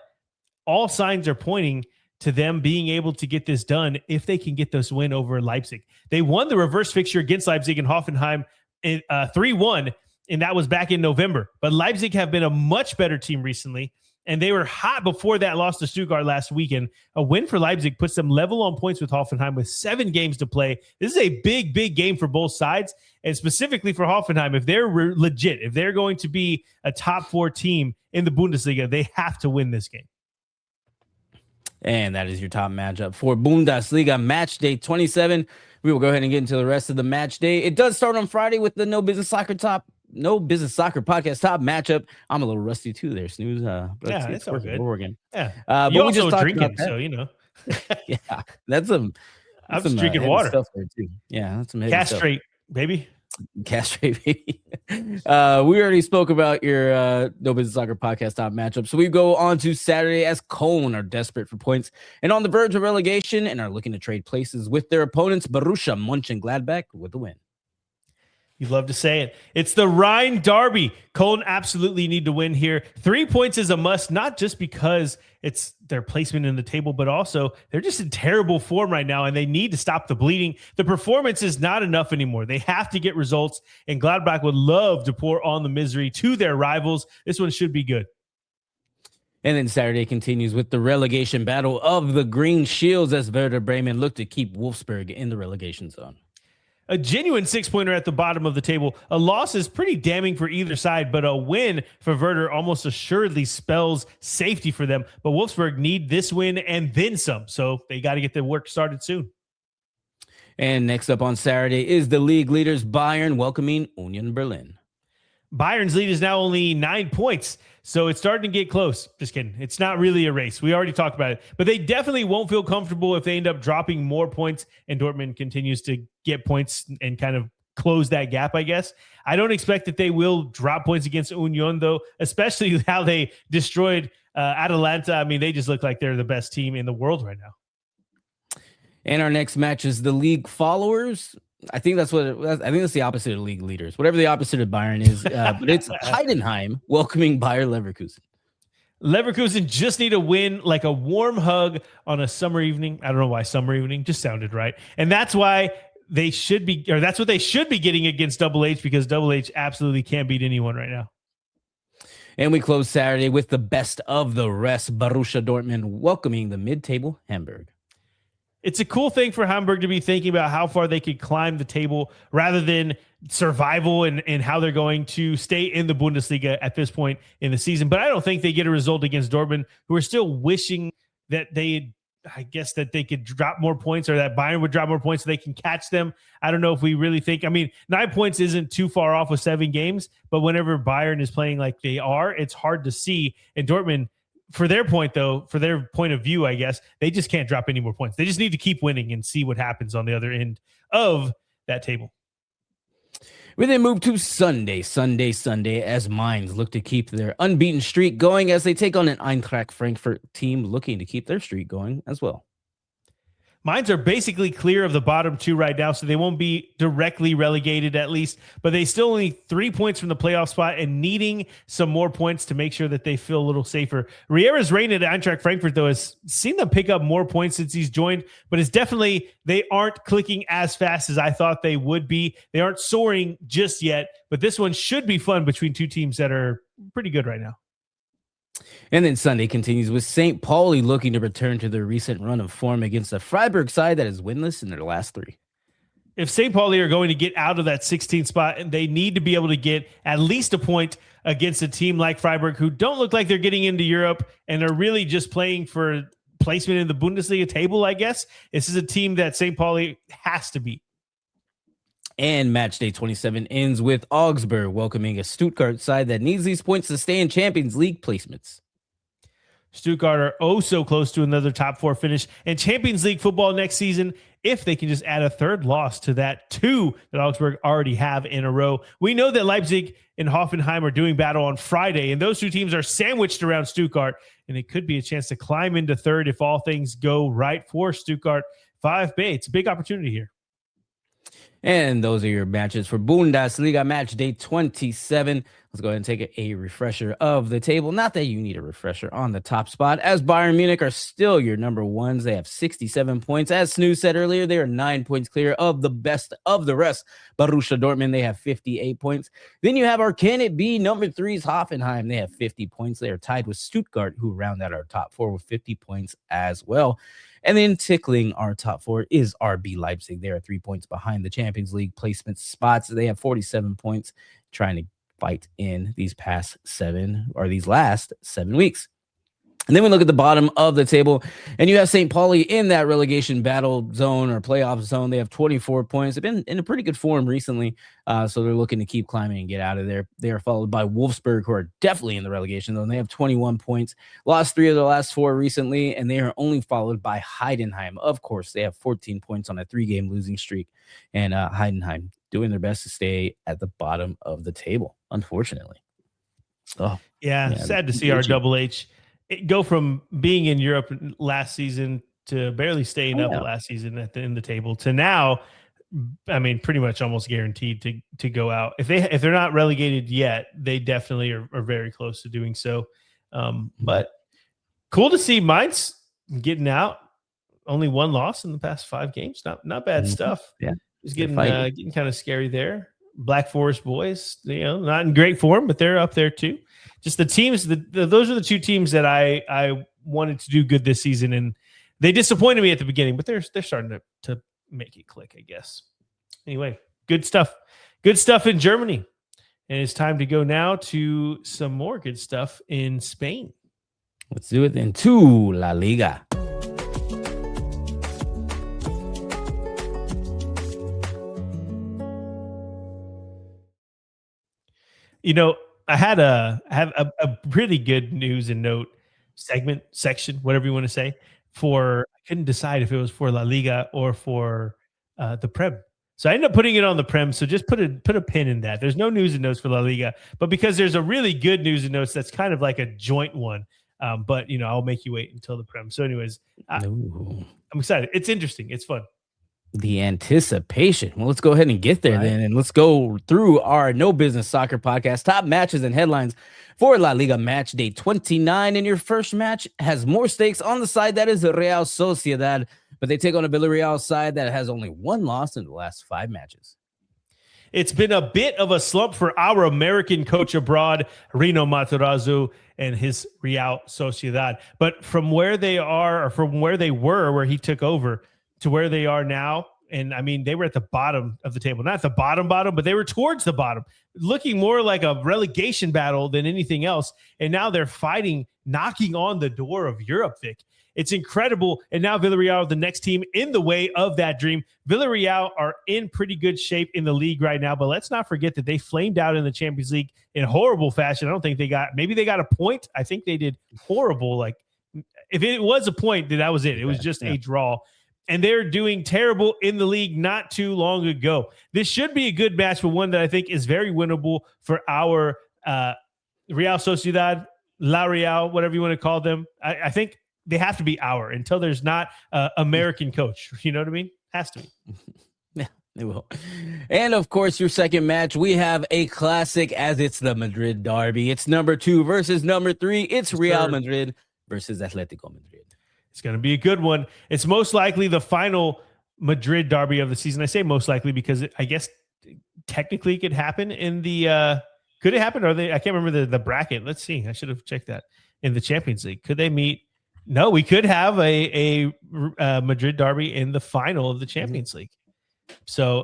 all signs are pointing to them being able to get this done if they can get this win over Leipzig. They won the reverse fixture against Leipzig and Hoffenheim 3-1, and that was back in November. But Leipzig have been a much better team recently, and they were hot before that loss to Stuttgart last weekend. A win for Leipzig puts them level on points with Hoffenheim with 7 games to play. This is a big, big game for both sides, and specifically for Hoffenheim. If they're legit, if they're going to be a top 4 team in the Bundesliga, they have to win this game. And that is your top matchup for Bundesliga Matchday 27. We will go ahead and get into the rest of the match day. It does start on Friday with the No Business Soccer podcast top matchup. I'm a little rusty too there, Snooze. Yeah, it's all good. We're working. Yeah. But you we just also talked drinking, about that. so you know. Yeah, that's I'm some just drinking heavy water. stuff there too. Yeah, that's some heavy Castrate, baby. Castrate, baby. We already spoke about your No Business Soccer podcast top matchup. So we go on to Saturday as Cologne are desperate for points and on the verge of relegation and are looking to trade places with their opponents. Borussia Mönchengladbach with the win. You'd love to say it. It's the Rhine Derby. Cologne absolutely need to win here. 3 points is a must, not just because it's their placement in the table, but also they're just in terrible form right now, and they need to stop the bleeding. The performance is not enough anymore. They have to get results, and Gladbach would love to pour on the misery to their rivals. This one should be good. And then Saturday continues with the relegation battle of the Green Shields as Werder Bremen look to keep Wolfsburg in the relegation zone. A genuine 6-pointer at the bottom of the table. A loss is pretty damning for either side, but a win for Werder almost assuredly spells safety for them. But Wolfsburg need this win and then some, so they got to get their work started soon. And next up on Saturday is the league leaders Bayern welcoming Union Berlin. Bayern's lead is now only 9 points, so it's starting to get close. Just kidding. It's not really a race. We already talked about it, but they definitely won't feel comfortable if they end up dropping more points and Dortmund continues to get points and kind of close that gap, I guess. I don't expect that they will drop points against Union, though, especially how they destroyed Atalanta. I mean, they just look like they're the best team in the world right now. And our next match is the league followers. I think that's the opposite of league leaders, whatever the opposite of Bayern is. But it's Heidenheim welcoming Bayer Leverkusen. Leverkusen just need a win, like a warm hug on a summer evening. I don't know why summer evening just sounded right. And that's why they should be, or that's what they should be getting against Double H, because Double H absolutely can't beat anyone right now. And we close Saturday with the best of the rest, Borussia Dortmund welcoming the mid-table Hamburg. It's a cool thing for Hamburg to be thinking about how far they could climb the table rather than survival and how they're going to stay in the Bundesliga at this point in the season. But I don't think they get a result against Dortmund, who are still wishing that they could drop more points, or that Bayern would drop more points so they can catch them. I don't know if we really think, 9 points isn't too far off with 7 games, but whenever Bayern is playing like they are, it's hard to see. And Dortmund, for their point of view, I guess, they just can't drop any more points. They just need to keep winning and see what happens on the other end of that table. We then move to Sunday as Mainz look to keep their unbeaten streak going as they take on an Eintracht Frankfurt team looking to keep their streak going as well. Mainz are basically clear of the bottom 2 right now, so they won't be directly relegated at least, but they still only 3 points from the playoff spot and needing some more points to make sure that they feel a little safer. Riera's reign at Eintracht Frankfurt, though, has seen them pick up more points since he's joined, but it's definitely, they aren't clicking as fast as I thought they would be. They aren't soaring just yet, but this one should be fun between two teams that are pretty good right now. And then Sunday continues with St. Pauli looking to return to their recent run of form against a Freiburg side that is winless in their last 3. If St. Pauli are going to get out of that 16th spot, they need to be able to get at least a point against a team like Freiburg, who don't look like they're getting into Europe and are really just playing for placement in the Bundesliga table, I guess. This is a team that St. Pauli has to beat. And Matchday 27 ends with Augsburg welcoming a Stuttgart side that needs these points to stay in Champions League placements. Stuttgart are oh so close to another top 4 finish and Champions League football next season if they can just add a third loss to that 2 that Augsburg already have in a row. We know that Leipzig and Hoffenheim are doing battle on Friday, and those 2 teams are sandwiched around Stuttgart, and it could be a chance to climb into third if all things go right for Stuttgart 5B. It's a big opportunity here. And those are your matches for Bundesliga match day 27. Let's go ahead and take a refresher of the table. Not that you need a refresher on the top spot, as Bayern Munich are still your number ones. They have 67 points. As Snoo said earlier, they are 9 points clear of the best of the rest. Borussia Dortmund, they have 58 points. Then you have our Can It Be number 3's Hoffenheim. They have 50 points. They are tied with Stuttgart, who round out our top 4 with 50 points as well. And then tickling our top 4 is RB Leipzig. They are 3 points behind the Champions League placement spots. They have 47 points, trying to fight in these last 7 weeks. And then we look at the bottom of the table, and you have St. Pauli in that relegation battle zone or playoff zone. They have 24 points. They've been in a pretty good form recently, so they're looking to keep climbing and get out of there. They are followed by Wolfsburg, who are definitely in the relegation zone. They have 21 points, lost 3 of their last 4 recently, and they are only followed by Heidenheim. Of course, they have 14 points on a 3-game losing streak, and Heidenheim doing their best to stay at the bottom of the table, unfortunately. Oh, yeah, sad to see our Double H go from being in Europe last season to barely staying up last season in the table to now, I mean, pretty much almost guaranteed to go out. If they're not relegated yet, they definitely are very close to doing so. But cool to see Mainz getting out. Only 1 loss in the past 5 games. Not bad stuff. Yeah, just getting kind of scary there. Black Forest boys, not in great form, but they're up there too. Just the teams, those are the 2 teams that I wanted to do good this season, and they disappointed me at the beginning, but they're starting to make it click, I guess. Anyway, good stuff in Germany, and it's time to go now to some more good stuff in Spain. Let's do it then to La Liga. I have a pretty good news and note section, whatever you want to say, I couldn't decide if it was for La Liga or for the Prem. So I ended up putting it on the Prem. So just put a pin in that. There's no news and notes for La Liga, but because there's a really good news and notes that's kind of like a joint one. But I'll make you wait until the Prem. So anyways, I'm excited. It's interesting. It's fun. The anticipation. Well, let's go ahead and get there then, and let's go through our No Business Soccer podcast top matches and headlines for La Liga Matchday 29. And your first match has more stakes on the side that is Real Sociedad, but they take on a Villarreal side that has only 1 loss in the last 5 matches. It's been a bit of a slump for our American coach abroad, Rino Matarazzo, and his Real Sociedad. But from where they are, or from where they were, where he took over, to where they are now, and I mean, they were at the bottom of the table. Not at the bottom, but they were towards the bottom, looking more like a relegation battle than anything else. And now they're fighting, knocking on the door of Europe, Vic. It's incredible. And now Villarreal, the next team in the way of that dream. Villarreal are in pretty good shape in the league right now, but let's not forget that they flamed out in the Champions League in horrible fashion. I don't think they got a point. I think they did horrible. Like, if it was a point, then that was it. It was just a draw. And they're doing terrible in the league not too long ago. This should be a good match, but one that I think is very winnable for our Real Sociedad, La Real, whatever you want to call them. I think they have to be our until there's not an American coach. You know what I mean? Has to be. Yeah, they will. And, of course, your second match, we have a classic as it's the Madrid derby. It's number 2 versus number 3. It's Real Madrid versus Atletico Madrid. It's going to be a good one. It's most likely the final Madrid derby of the season. I say most likely because I guess technically it could happen in the could it happen? I can't remember the bracket. Let's see. I should have checked that in the Champions League. Could they meet? No, we could have a Madrid derby in the final of the Champions League. So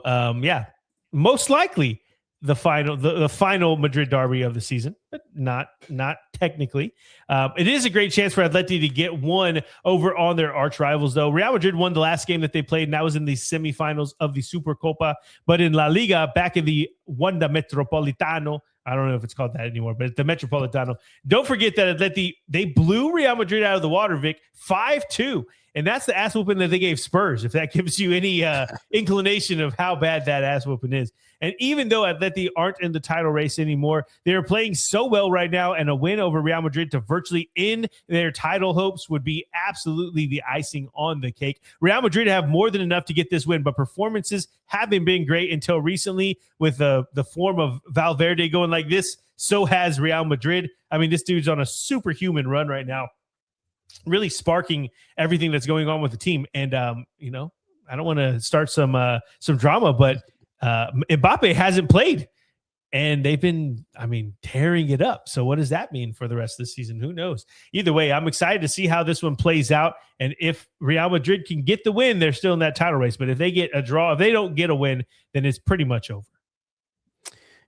most likely the final Madrid derby of the season, but not technically. It is a great chance for Atleti to get one over on their arch rivals, though. Real Madrid won the last game that they played, and that was in the semifinals of the Supercopa. But in La Liga, back in the Wanda Metropolitano, I don't know if it's called that anymore, but the Metropolitano. Don't forget that Atleti, they blew Real Madrid out of the water, Vic, 5-2. And that's the ass whooping that they gave Spurs, if that gives you any inclination of how bad that ass whooping is. And even though Atleti aren't in the title race anymore, they're playing so well right now, and a win over Real Madrid to virtually end their title hopes would be absolutely the icing on the cake. Real Madrid have more than enough to get this win, but performances haven't been great until recently with the form of Valverde going like this. So has Real Madrid. I mean, this dude's on a superhuman run right now, really sparking everything that's going on with the team. And, I don't want to start some drama, but Mbappe hasn't played, and they've been, tearing it up. So what does that mean for the rest of the season? Who knows? Either way, I'm excited to see how this one plays out. And if Real Madrid can get the win, they're still in that title race. But if they get a draw, if they don't get a win, then it's pretty much over.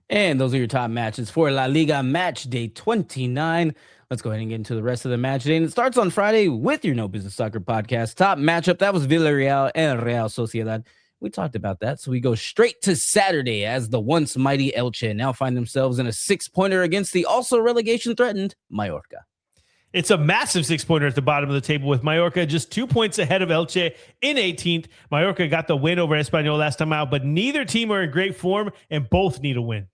And those are your top matches for La Liga Match Day 29. Let's go ahead and get into the rest of the match day. And it starts on Friday with your No Business Soccer podcast. Top matchup, that was Villarreal and Real Sociedad. We talked about that, so we go straight to Saturday as the once mighty Elche now find themselves in a 6-pointer against the also relegation-threatened Mallorca. It's a massive 6-pointer at the bottom of the table with Mallorca just 2 points ahead of Elche in 18th. Mallorca got the win over Espanyol last time out, but neither team are in great form and both need a win.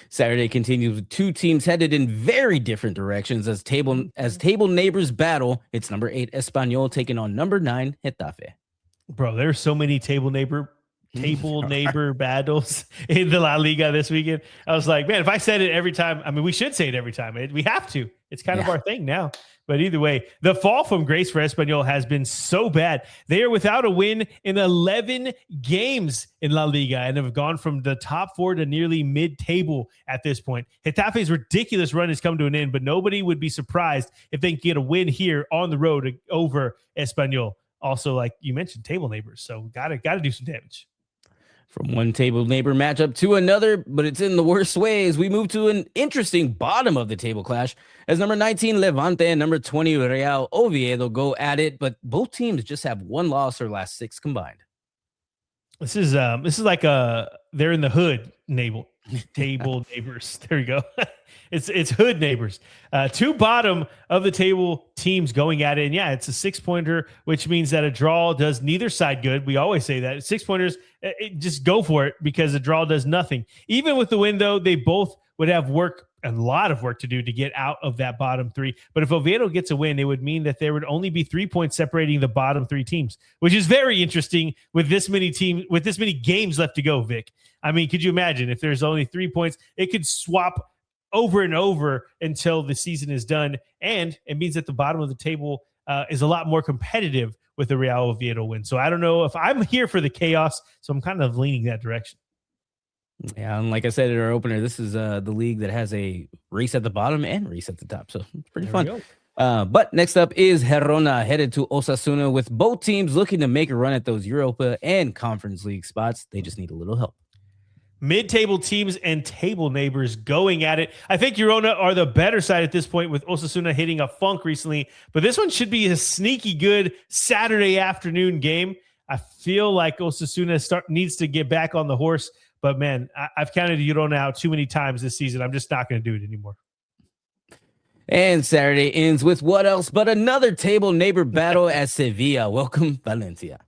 Saturday continues with two teams headed in very different directions as table neighbors battle. It's number 8 Espanyol taking on number 9 Getafe. Bro, there's so many table neighbor battles in the La Liga this weekend. I was like, man, if I said it every time, I mean, we should say it every time. We have to. It's kind of our thing now. But either way, the fall from grace for Espanyol has been so bad. They are without a win in 11 games in La Liga and have gone from the top 4 to nearly mid-table at this point. Getafe's ridiculous run has come to an end, but nobody would be surprised if they can get a win here on the road over Espanyol. Also, like you mentioned, table neighbors. So gotta do some damage. From one table neighbor matchup to another, but it's in the worst ways. We move to an interesting bottom of the table clash as number 19 Levante and number 20 Real Oviedo go at it, but both teams just have one loss or last 6 combined. This is like they're in the hood table neighbors. There we go. It's hood neighbors. 2 bottom of the table teams going at it. And yeah, it's a 6-pointer, which means that a draw does neither side good. We always say that 6-pointers, just go for it because a draw does nothing. Even with the win, though, they both would have a lot of work to do to get out of that bottom 3. But if Oviedo gets a win, it would mean that there would only be 3 points separating the bottom 3 teams, which is very interesting with this many games left to go, Vic. I mean, could you imagine if there's only 3 points, it could swap over and over until the season is done. And it means that the bottom of the table is a lot more competitive with the Real Oviedo win. So I don't know if I'm here for the chaos. So I'm kind of leaning that direction. Yeah, and like I said in our opener, this is the league that has a race at the bottom and race at the top. So it's pretty fun. But next up is Girona headed to Osasuna with both teams looking to make a run at those Europa and Conference League spots. They just need a little help. Mid-table teams and table neighbors going at it. I think Girona are the better side at this point with Osasuna hitting a funk recently, but this one should be a sneaky good Saturday afternoon game. I feel like Osasuna needs to get back on the horse, but man, I've counted Girona out too many times this season. I'm just not going to do it anymore. And Saturday ends with what else but another table neighbor battle at Sevilla. Welcome, Valencia.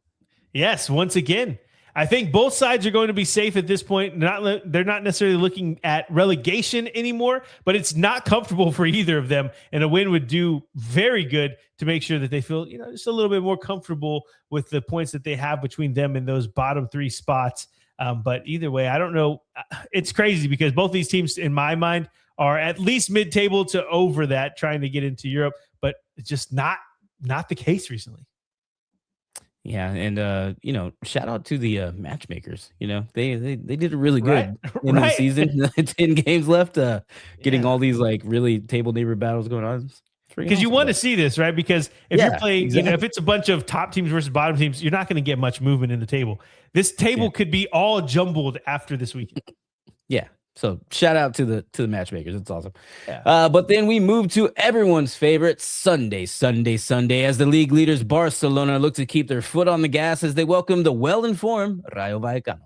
Yes, once again. I think both sides are going to be safe at this point. They're not necessarily looking at relegation anymore, but it's not comfortable for either of them. And a win would do very good to make sure that they feel, just a little bit more comfortable with the points that they have between them and those bottom 3 spots. But either way, I don't know. It's crazy because both these teams, in my mind, are at least mid-table to over that, trying to get into Europe, but it's just not the case recently. Yeah, and shout out to the matchmakers. They did it really good in the season. 10 games left, getting all these like really table neighbor battles going on. Because you want to see this, right? Because if you're playing, if it's a bunch of top teams versus bottom teams, you're not going to get much movement in the table. This table could be all jumbled after this weekend. Yeah. So shout out to the matchmakers. It's awesome. Yeah. But then we move to everyone's favorite Sunday as the league leaders Barcelona look to keep their foot on the gas as they welcome the well-informed Rayo Vallecano.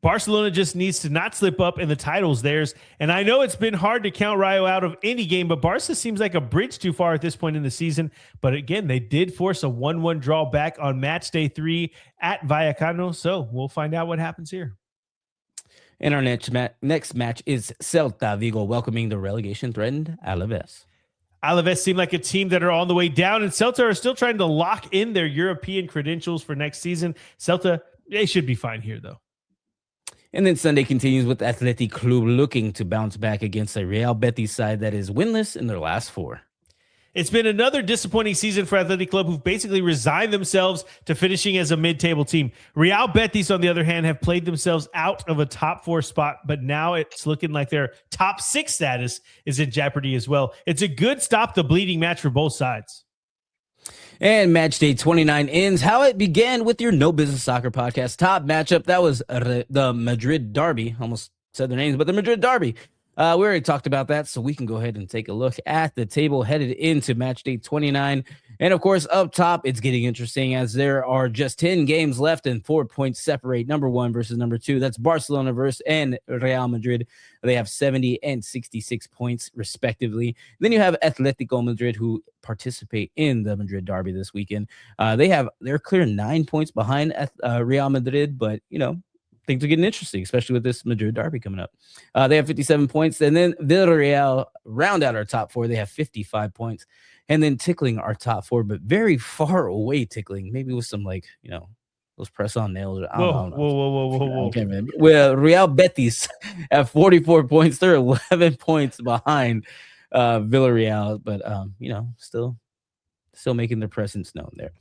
Barcelona just needs to not slip up and the title's theirs. And I know it's been hard to count Rayo out of any game, but Barca seems like a bridge too far at this point in the season. But again, they did force a 1-1 draw back on match day 3 at Vallecano. So we'll find out what happens here. And our next match is Celta Vigo welcoming the relegation-threatened Alaves. Alaves seem like a team that are on the way down, and Celta are still trying to lock in their European credentials for next season. Celta, they should be fine here, though. And then Sunday continues with Athletic Club looking to bounce back against a Real Betis side that is winless in their last 4. It's been another disappointing season for Athletic Club, who've basically resigned themselves to finishing as a mid-table team. Real Betis, on the other hand, have played themselves out of a top 4 spot, but now it's looking like their top 6 status is in jeopardy as well. It's a good stop the bleeding match for both sides. And match day 29 ends how it began with your No Business Soccer podcast. Top matchup, that was the Madrid Derby. Almost said their names, but the Madrid Derby. We already talked about that, so we can go ahead and take a look at the table headed into match day 29. And of course, up top, it's getting interesting as there are just 10 games left and 4 points separate number 1 versus number 2. That's Barcelona versus and Real Madrid. They have 70 and 66 points respectively. Then you have Atletico Madrid, who participate in the Madrid derby this weekend. They're clear 9 points behind Real Madrid, but things are getting interesting, especially with this Madrid derby coming up. They have 57 points. And then Villarreal round out our top 4. They have 55 points. And then tickling our top 4, but very far away tickling, maybe with some those press-on nails. Whoa. Okay, well, Real Betis have 44 points. They're 11 points behind Villarreal, but still making their presence known there.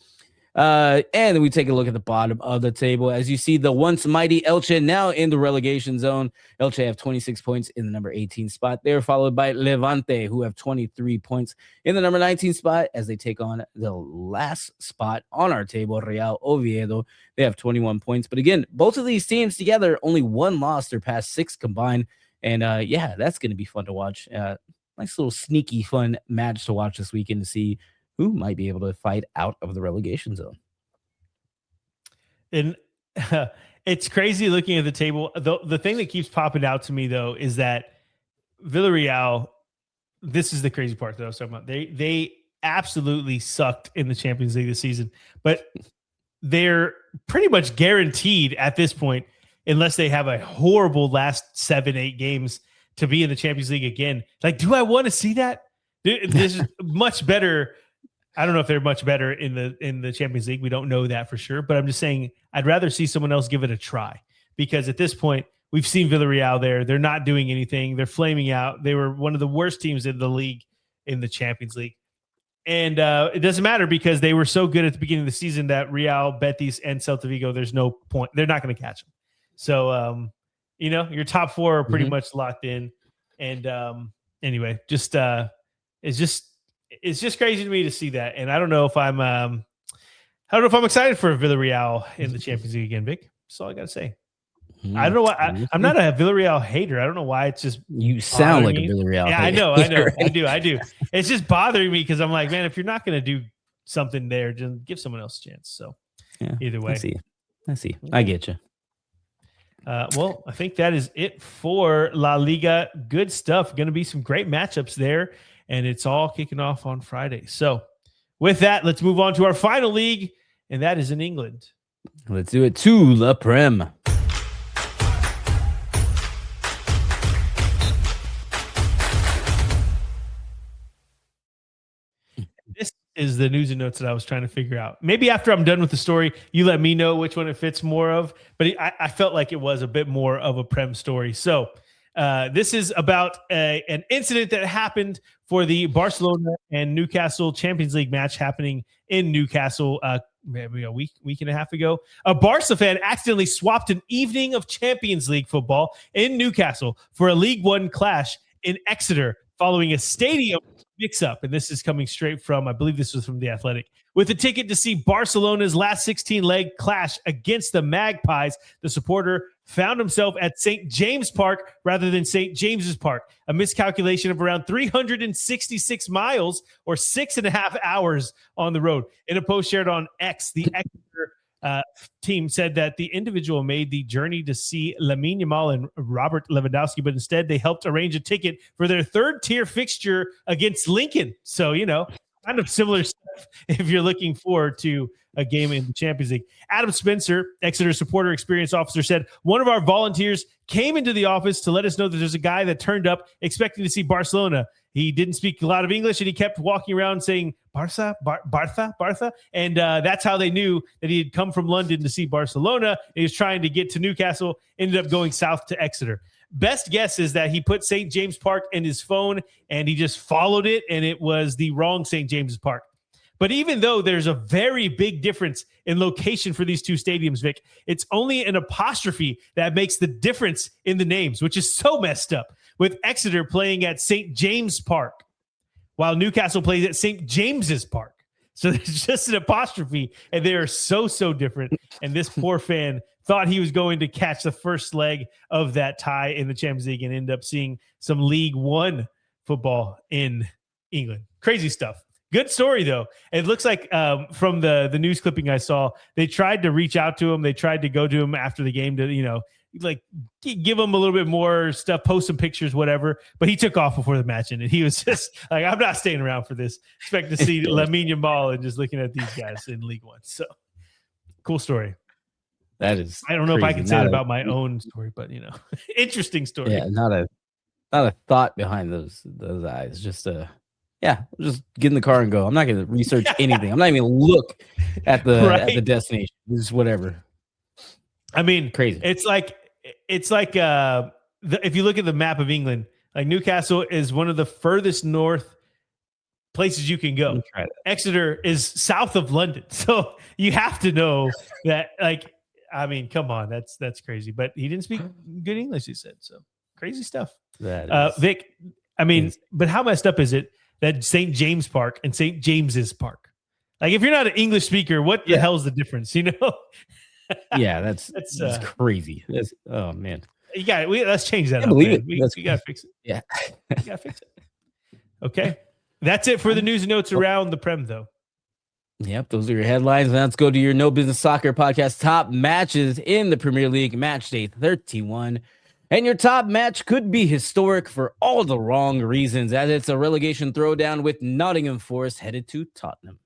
And then we take a look at the bottom of the table. As you see, the once mighty Elche now in the relegation zone. Elche have 26 points in the number 18 spot. They're followed by Levante, who have 23 points in the number 19 spot as they take on the last spot on our table, Real Oviedo. They have 21 points. But again, both of these teams together, only one loss. They're past 6 combined. And that's going to be fun to watch. Nice little sneaky fun match to watch this weekend to see who might be able to fight out of the relegation zone. And it's crazy looking at the table. The thing that keeps popping out to me, though, is that Villarreal, this is the crazy part that I was talking about. They absolutely sucked in the Champions League this season, but they're pretty much guaranteed at this point, unless they have a horrible last 7-8 games, to be in the Champions League again. Like, do I want to see that? This is much better. I don't know if they're much better in the Champions League. We don't know that for sure, but I'm just saying I'd rather see someone else give it a try, because at this point we've seen Villarreal there. They're not doing anything. They're flaming out. They were one of the worst teams in the league in the Champions League. And it doesn't matter because they were so good at the beginning of the season that Real, Betis, and Celta Vigo, there's no point. They're not going to catch them. So, your top 4 are pretty much locked in. And anyway, it's just crazy to me to see that. And I don't know if I'm excited for Villarreal in the Champions League again, Vic. That's all I got to say. I don't know why. I'm not a Villarreal hater. I don't know why. It's just you sound like a Villarreal. Yeah, hater. I do. It's just bothering me because I'm like, man, if you're not going to do something there, just give someone else a chance. So either way, I see. I get you. Well, I think that is it for La Liga. Good stuff. Going to be some great matchups there, and it's all kicking off on Friday. So with that, let's move on to our final league, and that is in England. Let's do it to La Prem. This is the news and notes that I was trying to figure out. Maybe after I'm done with the story, you let me know which one it fits more of. But I felt like it was a bit more of a Prem story. So this is about an incident that happened for the Barcelona and Newcastle Champions League match happening in Newcastle maybe a week and a half ago. A Barca fan accidentally swapped an evening of Champions League football in Newcastle for a League One clash in Exeter following a stadium mix-up. And this is coming straight from, I believe this was from The Athletic. With a ticket to see Barcelona's last 16-leg clash against the Magpies, the supporter found himself at St. James Park rather than St. James's Park, a miscalculation of around 366 miles or 6.5 hours on the road. In a post shared on X, the Exeter team said that the individual made the journey to see Lamine Yamal and Robert Lewandowski, but instead they helped arrange a ticket for their third-tier fixture against Lincoln. So, kind of similar stuff if you're looking forward to a game in the Champions League. Adam Spencer, Exeter supporter experience officer, said, one of our volunteers came into the office to let us know that there's a guy that turned up expecting to see Barcelona. He didn't speak a lot of English, and he kept walking around saying, Barca. And that's how they knew that he had come from London to see Barcelona. And he was trying to get to Newcastle, ended up going south to Exeter. Best guess is that he put St. James Park in his phone, and he just followed it, and it was the wrong St. James's Park. But even though there's a very big difference in location for these two stadiums, Vic, it's only an apostrophe that makes the difference in the names, which is so messed up, with Exeter playing at St. James Park, while Newcastle plays at St. James's Park. So there's just an apostrophe, and they are so different. And this poor fan thought he was going to catch the first leg of that tie in the Champions League and end up seeing some League One football in England. Crazy stuff. Good story, though. It looks like from the news clipping I saw, they tried to reach out to him. They tried to go to him after the game to, like give him a little bit more stuff, post some pictures, whatever. But he took off before the match ended. He was just like, I'm not staying around for this. Expect to see Lamine Yamal and just looking at these guys in League One. So cool story. That is. I don't know if I can say it about my own story, but interesting story. Yeah, not a thought behind those eyes. Just just get in the car and go. I'm not going to research anything. I'm not even going to look at the destination. Just whatever. I mean, crazy. It's like if you look at the map of England, like Newcastle is one of the furthest north places you can go. Exeter is south of London, so you have to know that. Like, I mean, come on, that's crazy. But he didn't speak good English. He said so. Crazy stuff. Vic, I mean, but how messed up is it that St. James Park and St. James's Park? Like, if you're not an English speaker, what the hell is the difference? Yeah, that's crazy. Oh man, let's change that. I believe it. We gotta fix it. Yeah, we gotta fix it. Okay, that's it for the news and notes around the Prem, though. Yep, those are your headlines. Now let's go to your No Business Soccer podcast top matches in the Premier League. Matchday 31. And your top match could be historic for all the wrong reasons, as it's a relegation throwdown with Nottingham Forest headed to Tottenham.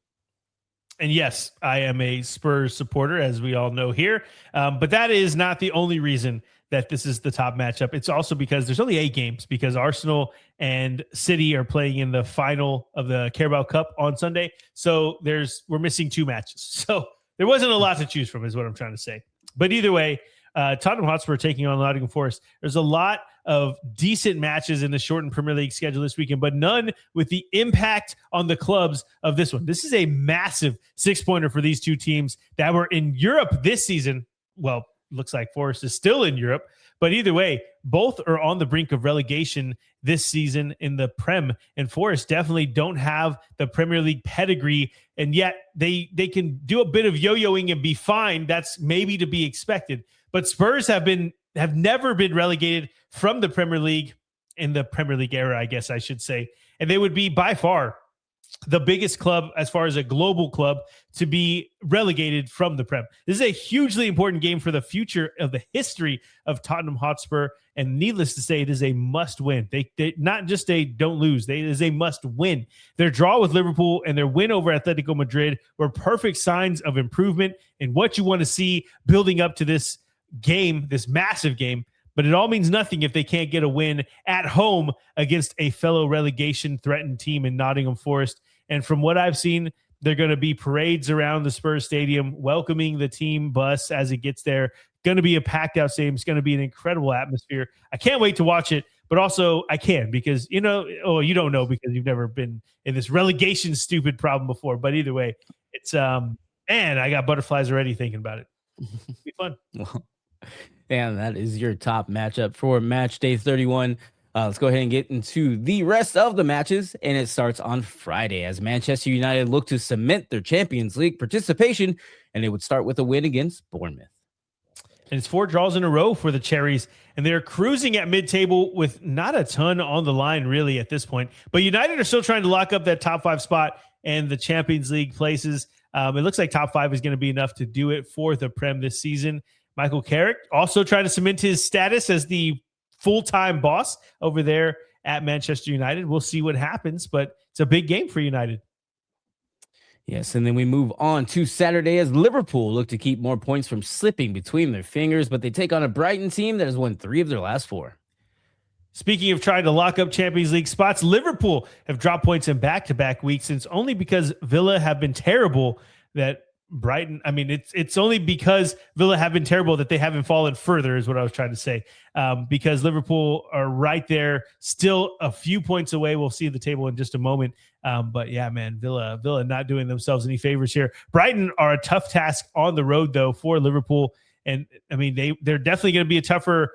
And yes, I am a Spurs supporter, as we all know here. But that is not the only reason that this is the top matchup. It's also because there's only 8 games, because Arsenal and City are playing in the final of the Carabao Cup on Sunday. So we're missing 2 matches. So there wasn't a lot to choose from, is what I'm trying to say. But either way, Tottenham Hotspur taking on Nottingham Forest. There's a lot of decent matches in the shortened Premier League schedule this weekend, but none with the impact on the clubs of this one. This is a massive 6-pointer for these two teams that were in Europe this season. Well, looks like Forest is still in Europe, but either way, both are on the brink of relegation this season in the Prem, and Forest definitely don't have the Premier League pedigree, and yet they can do a bit of yo-yoing and be fine. That's maybe to be expected. But Spurs have never been relegated from the Premier League in the Premier League era, I guess I should say. And they would be by far the biggest club, as far as a global club, to be relegated from the Prem. This is a hugely important game for the future of the history of Tottenham Hotspur. And needless to say, it is a must win. They not just a don't lose. It is a must win. Their draw with Liverpool and their win over Atletico Madrid were perfect signs of improvement in what you want to see building up to this game, this massive game. But it all means nothing if they can't get a win at home against a fellow relegation threatened team in Nottingham Forest. And from what I've seen, they're going to be parades around the Spurs Stadium, welcoming the team bus as it gets there. Going to be a packed out stadium. It's going to be an incredible atmosphere. I can't wait to watch it, but also I can, because, you don't know because you've never been in this relegation stupid problem before. But either way, it's, man, I got butterflies already thinking about it. It'll be fun. And that is your top matchup for match day 31. Let's go ahead and get into the rest of the matches. And it starts on Friday as Manchester United look to cement their Champions League participation. And it would start with a win against Bournemouth. And it's 4 draws in a row for the Cherries. And they're cruising at mid-table with not a ton on the line, really, at this point. But United are still trying to lock up that top 5 spot and the Champions League places. It looks like top 5 is going to be enough to do it for the Prem this season. Michael Carrick also trying to cement his status as the full-time boss over there at Manchester United. We'll see what happens, but it's a big game for United. Yes, and then we move on to Saturday as Liverpool look to keep more points from slipping between their fingers, but they take on a Brighton team that has won 3 of their last 4. Speaking of trying to lock up Champions League spots, Liverpool have dropped points in back-to-back weeks, and it's only because Villa have been terrible that Brighton, I mean, it's only because Villa have been terrible that they haven't fallen further, is what I was trying to say. Because Liverpool are right there, still a few points away. We'll see the table in just a moment. But yeah, man, Villa not doing themselves any favors here. Brighton are a tough task on the road, though, for Liverpool. And I mean, they're definitely going to be a tougher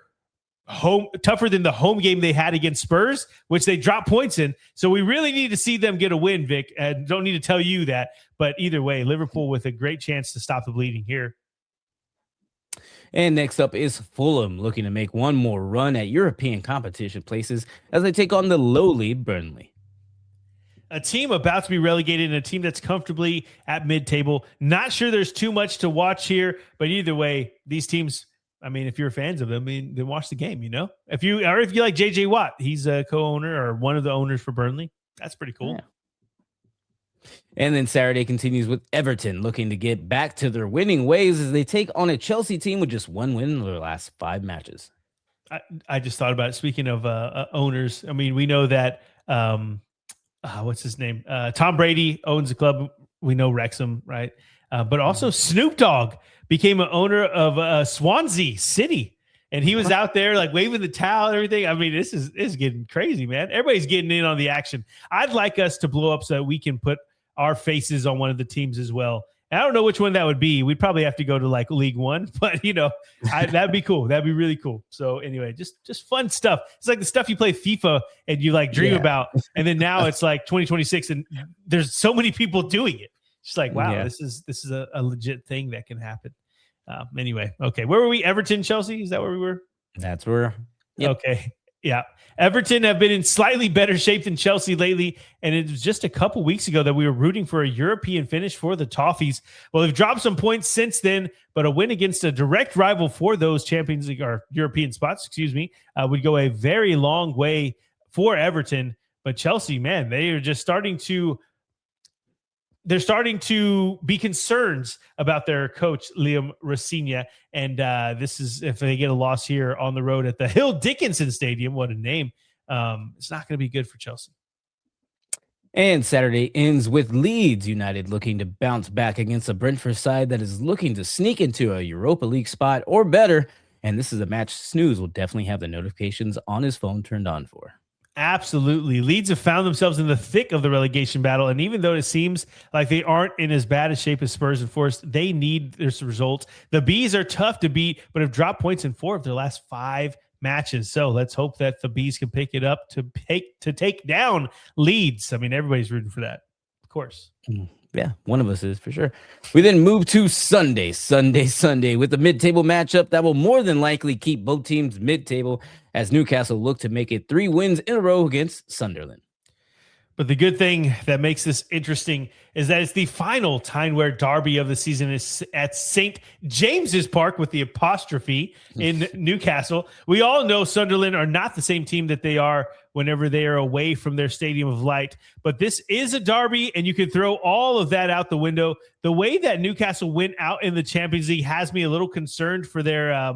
than the home game they had against Spurs, which they dropped points in. So we really need to see them get a win, Vic. And don't need to tell you that, but either way, Liverpool with a great chance to stop the bleeding here. And next up is Fulham, looking to make one more run at European competition places as they take on the lowly Burnley. A team about to be relegated and a team that's comfortably at mid-table. Not sure there's too much to watch here, but either way, these teams, I mean, if you're fans of them, then watch the game, If you like JJ Watt, he's a co-owner or one of the owners for Burnley. That's pretty cool. Yeah. And then Saturday continues with Everton looking to get back to their winning ways as they take on a Chelsea team with just one win in their last 5 matches. I just thought about it. Speaking of owners, I mean, we know that what's his name? Tom Brady owns a club. We know Wrexham, right? But also Snoop Dogg became an owner of Swansea City. And he was out there like waving the towel and everything. I mean, this is getting crazy, man. Everybody's getting in on the action. I'd like us to blow up so that we can put our faces on one of the teams as well. And I don't know which one that would be. We'd probably have to go to like League One, but that'd be cool. That'd be really cool. So anyway, just fun stuff. It's like the stuff you play FIFA and you like dream about. And then now it's like 2026 and there's so many people doing it. It's like, wow, this is a legit thing that can happen. Anyway, okay. Where were we? Everton, Chelsea? Is that where we were? That's where. Yep. Okay. Yeah. Everton have been in slightly better shape than Chelsea lately. And it was just a couple weeks ago that we were rooting for a European finish for the Toffees. Well, they've dropped some points since then, but a win against a direct rival for those Champions League or European spots, would go a very long way for Everton. But Chelsea, man, they are just starting to be concerns about their coach, Liam Rossigna. And this is if they get a loss here on the road at the Hill Dickinson Stadium. What a name. It's not going to be good for Chelsea. And Saturday ends with Leeds United looking to bounce back against a Brentford side that is looking to sneak into a Europa League spot or better. And this is a match Snooze will definitely have the notifications on his phone turned on for. Absolutely. Leeds have found themselves in the thick of the relegation battle. And even though it seems like they aren't in as bad a shape as Spurs and Forest, they need this result. The Bees are tough to beat, but have dropped points in 4 of their last 5 matches. So let's hope that the Bees can pick it up to take down Leeds. I mean, everybody's rooting for that, of course. Yeah, one of us is for sure. We then move to Sunday with the mid-table matchup that will more than likely keep both teams mid-table as Newcastle look to make it 3 wins in a row against Sunderland. But the good thing that makes this interesting is that it's the final Tyne-Wear derby of the season is at St. James's Park with the apostrophe in Newcastle. We all know Sunderland are not the same team that they are whenever they are away from their Stadium of Light. But this is a derby, and you can throw all of that out the window. The way that Newcastle went out in the Champions League has me a little concerned for their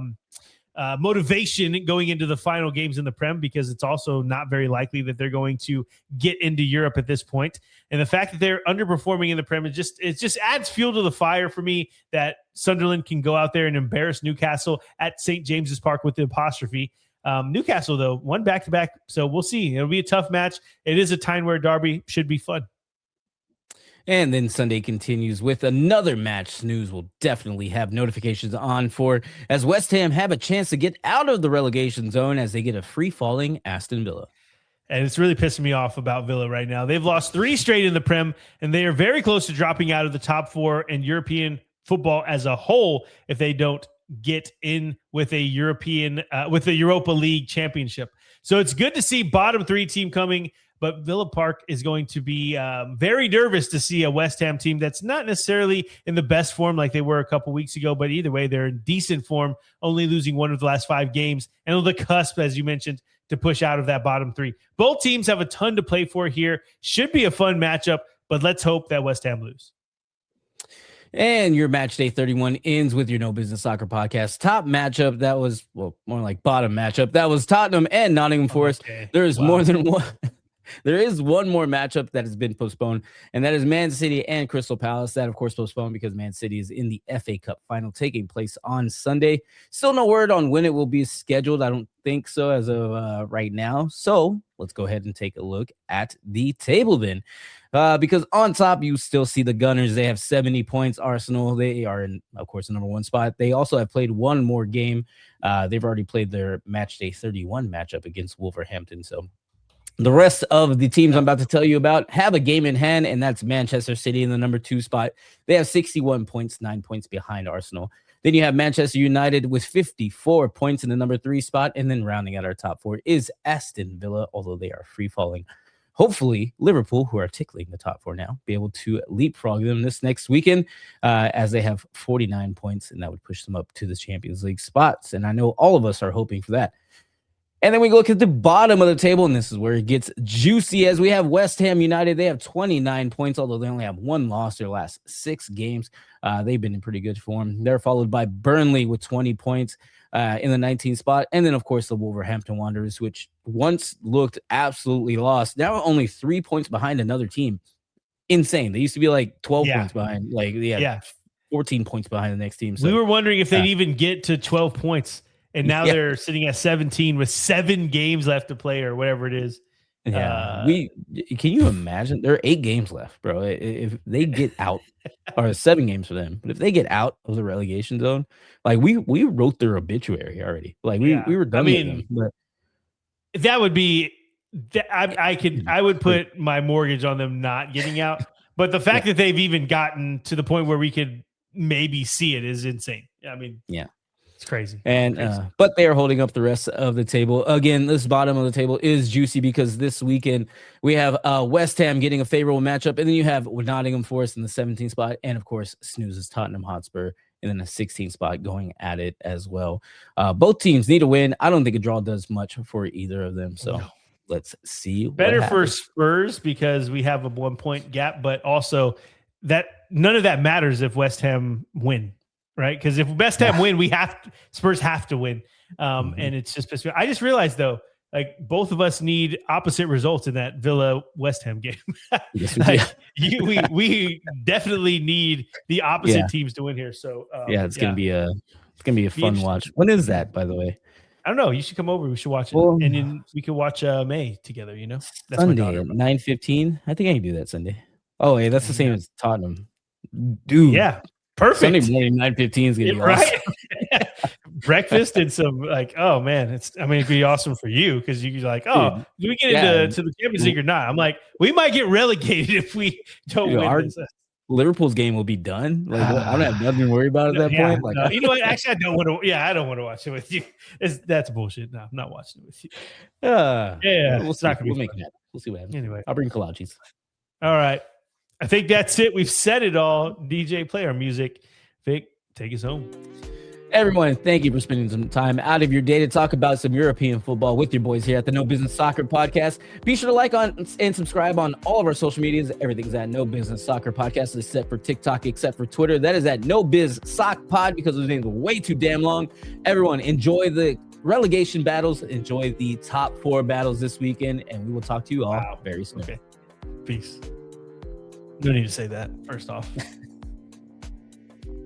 motivation going into the final games in the Prem, because it's also not very likely that they're going to get into Europe at this point. And the fact that they're underperforming in the Prem, it just adds fuel to the fire for me that Sunderland can go out there and embarrass Newcastle at St. James's Park with the apostrophe. Newcastle, though, won back-to-back, so we'll see. It'll be a tough match. It is a Tyne-Wear derby. Should be fun. And then Sunday continues with another match Snooze will definitely have notifications on for, as West Ham have a chance to get out of the relegation zone as they get a free-falling Aston Villa. And it's really pissing me off about Villa right now. They've lost 3 straight in the Prem, and they are very close to dropping out of the top 4 in European football as a whole if they don't get in with a with the Europa League championship. So it's good to see bottom 3 team coming, but Villa Park is going to be very nervous to see a West Ham team that's not necessarily in the best form like they were a couple weeks ago, but either way, they're in decent form, only losing 1 of the last 5 games, and on the cusp, as you mentioned, to push out of that bottom 3. Both teams have a ton to play for here. Should be a fun matchup, but let's hope that West Ham lose. And your Matchday 31 ends with your No Business Soccer podcast top matchup. That was, well, more like bottom matchup. That was Tottenham and Nottingham Forest. Okay. There is more than one. There is one more matchup that has been postponed, and that is Man City and Crystal Palace. That, of course, postponed because Man City is in the FA Cup final taking place on Sunday. Still no word on when it will be scheduled. I don't think so as of right now. So let's go ahead and take a look at the table then. Because on top, you still see the Gunners. They have 70 points. Arsenal, they are in, of course, the number 1 spot. They also have played one more game. They've already played their Matchday 31 matchup against Wolverhampton. So the rest of the teams I'm about to tell you about have a game in hand, and that's Manchester City in the number 2 spot. They have 61 points, 9 points behind Arsenal. Then you have Manchester United with 54 points in the number 3 spot. And then rounding out our top 4 is Aston Villa, although they are free falling. Hopefully, Liverpool, who are tickling the top 4 now, be able to leapfrog them this next weekend as they have 49 points, and that would push them up to the Champions League spots. And I know all of us are hoping for that. And then we look at the bottom of the table, and this is where it gets juicy as we have West Ham United. They have 29 points, although they only have 1 loss their last 6 games. They've been in pretty good form. They're followed by Burnley with 20 points in the 19th spot. And then, of course, the Wolverhampton Wanderers, which once looked absolutely lost. Now only 3 points behind another team. Insane. They used to be like 12 points behind. Like, 14 points behind the next team. So, we were wondering if they'd even get to 12 points. And now they're sitting at 17 with 7 games left to play or whatever it is. Yeah. Can you imagine? There are 8 games left, bro. If they get out, or 7 games for them, but if they get out of the relegation zone, like we wrote their obituary already. Like we were done with them. But that would be I would put my mortgage on them not getting out. But the fact that they've even gotten to the point where we could maybe see it is insane. I mean, it's crazy. And but they are holding up the rest of the table. Again, this bottom of the table is juicy because this weekend we have West Ham getting a favorable matchup, and then you have Nottingham Forest in the 17th spot, and of course Snooze's Tottenham Hotspur and then the 16th spot going at it as well. Both teams need a win. I don't think a draw does much for either of them. So let's see. Better for Spurs because we have a 1-point gap, but also that none of that matters if West Ham win. Right, because if West Ham win, Spurs have to win, and it's just. I just realized though, like both of us need opposite results in that Villa West Ham game. We definitely need the opposite teams to win here. So it's gonna be a fun watch. When is that, by the way? I don't know. You should come over. We should watch it, and then we could watch May together. You know, that's Sunday at 9:15. I think I can do that Sunday. Oh, hey, that's the same as Tottenham, dude. Yeah. Perfect. Sunday morning 9:15 is gonna be awesome. Right. Breakfast and some oh man, it'd be awesome for you because you're like, do we get into the Champions League or not? I'm like, we might get relegated if we don't win this. Liverpool's game will be done. Like I don't have nothing to worry about at that point. Like, no, you know what? Actually, I don't want to. Yeah, I don't want to watch it with you. That's bullshit. No, I'm not watching it with you. It's not gonna be. We'll make it happen. We'll see what happens. Anyway, I'll bring kolaches. All right. I think that's it. We've said it all. DJ, play our music. Vic, take us home. Everyone, thank you for spending some time out of your day to talk about some European football with your boys here at the No Business Soccer Podcast. Be sure to like on and subscribe on all of our social medias. Everything's at No Business Soccer Podcast, except for TikTok, except for Twitter. That is at No Biz Sock Pod because those names are way too damn long. Everyone, enjoy the relegation battles. Enjoy the top 4 battles this weekend, and we will talk to you all very soon. Okay. Peace. No need to say that, first off.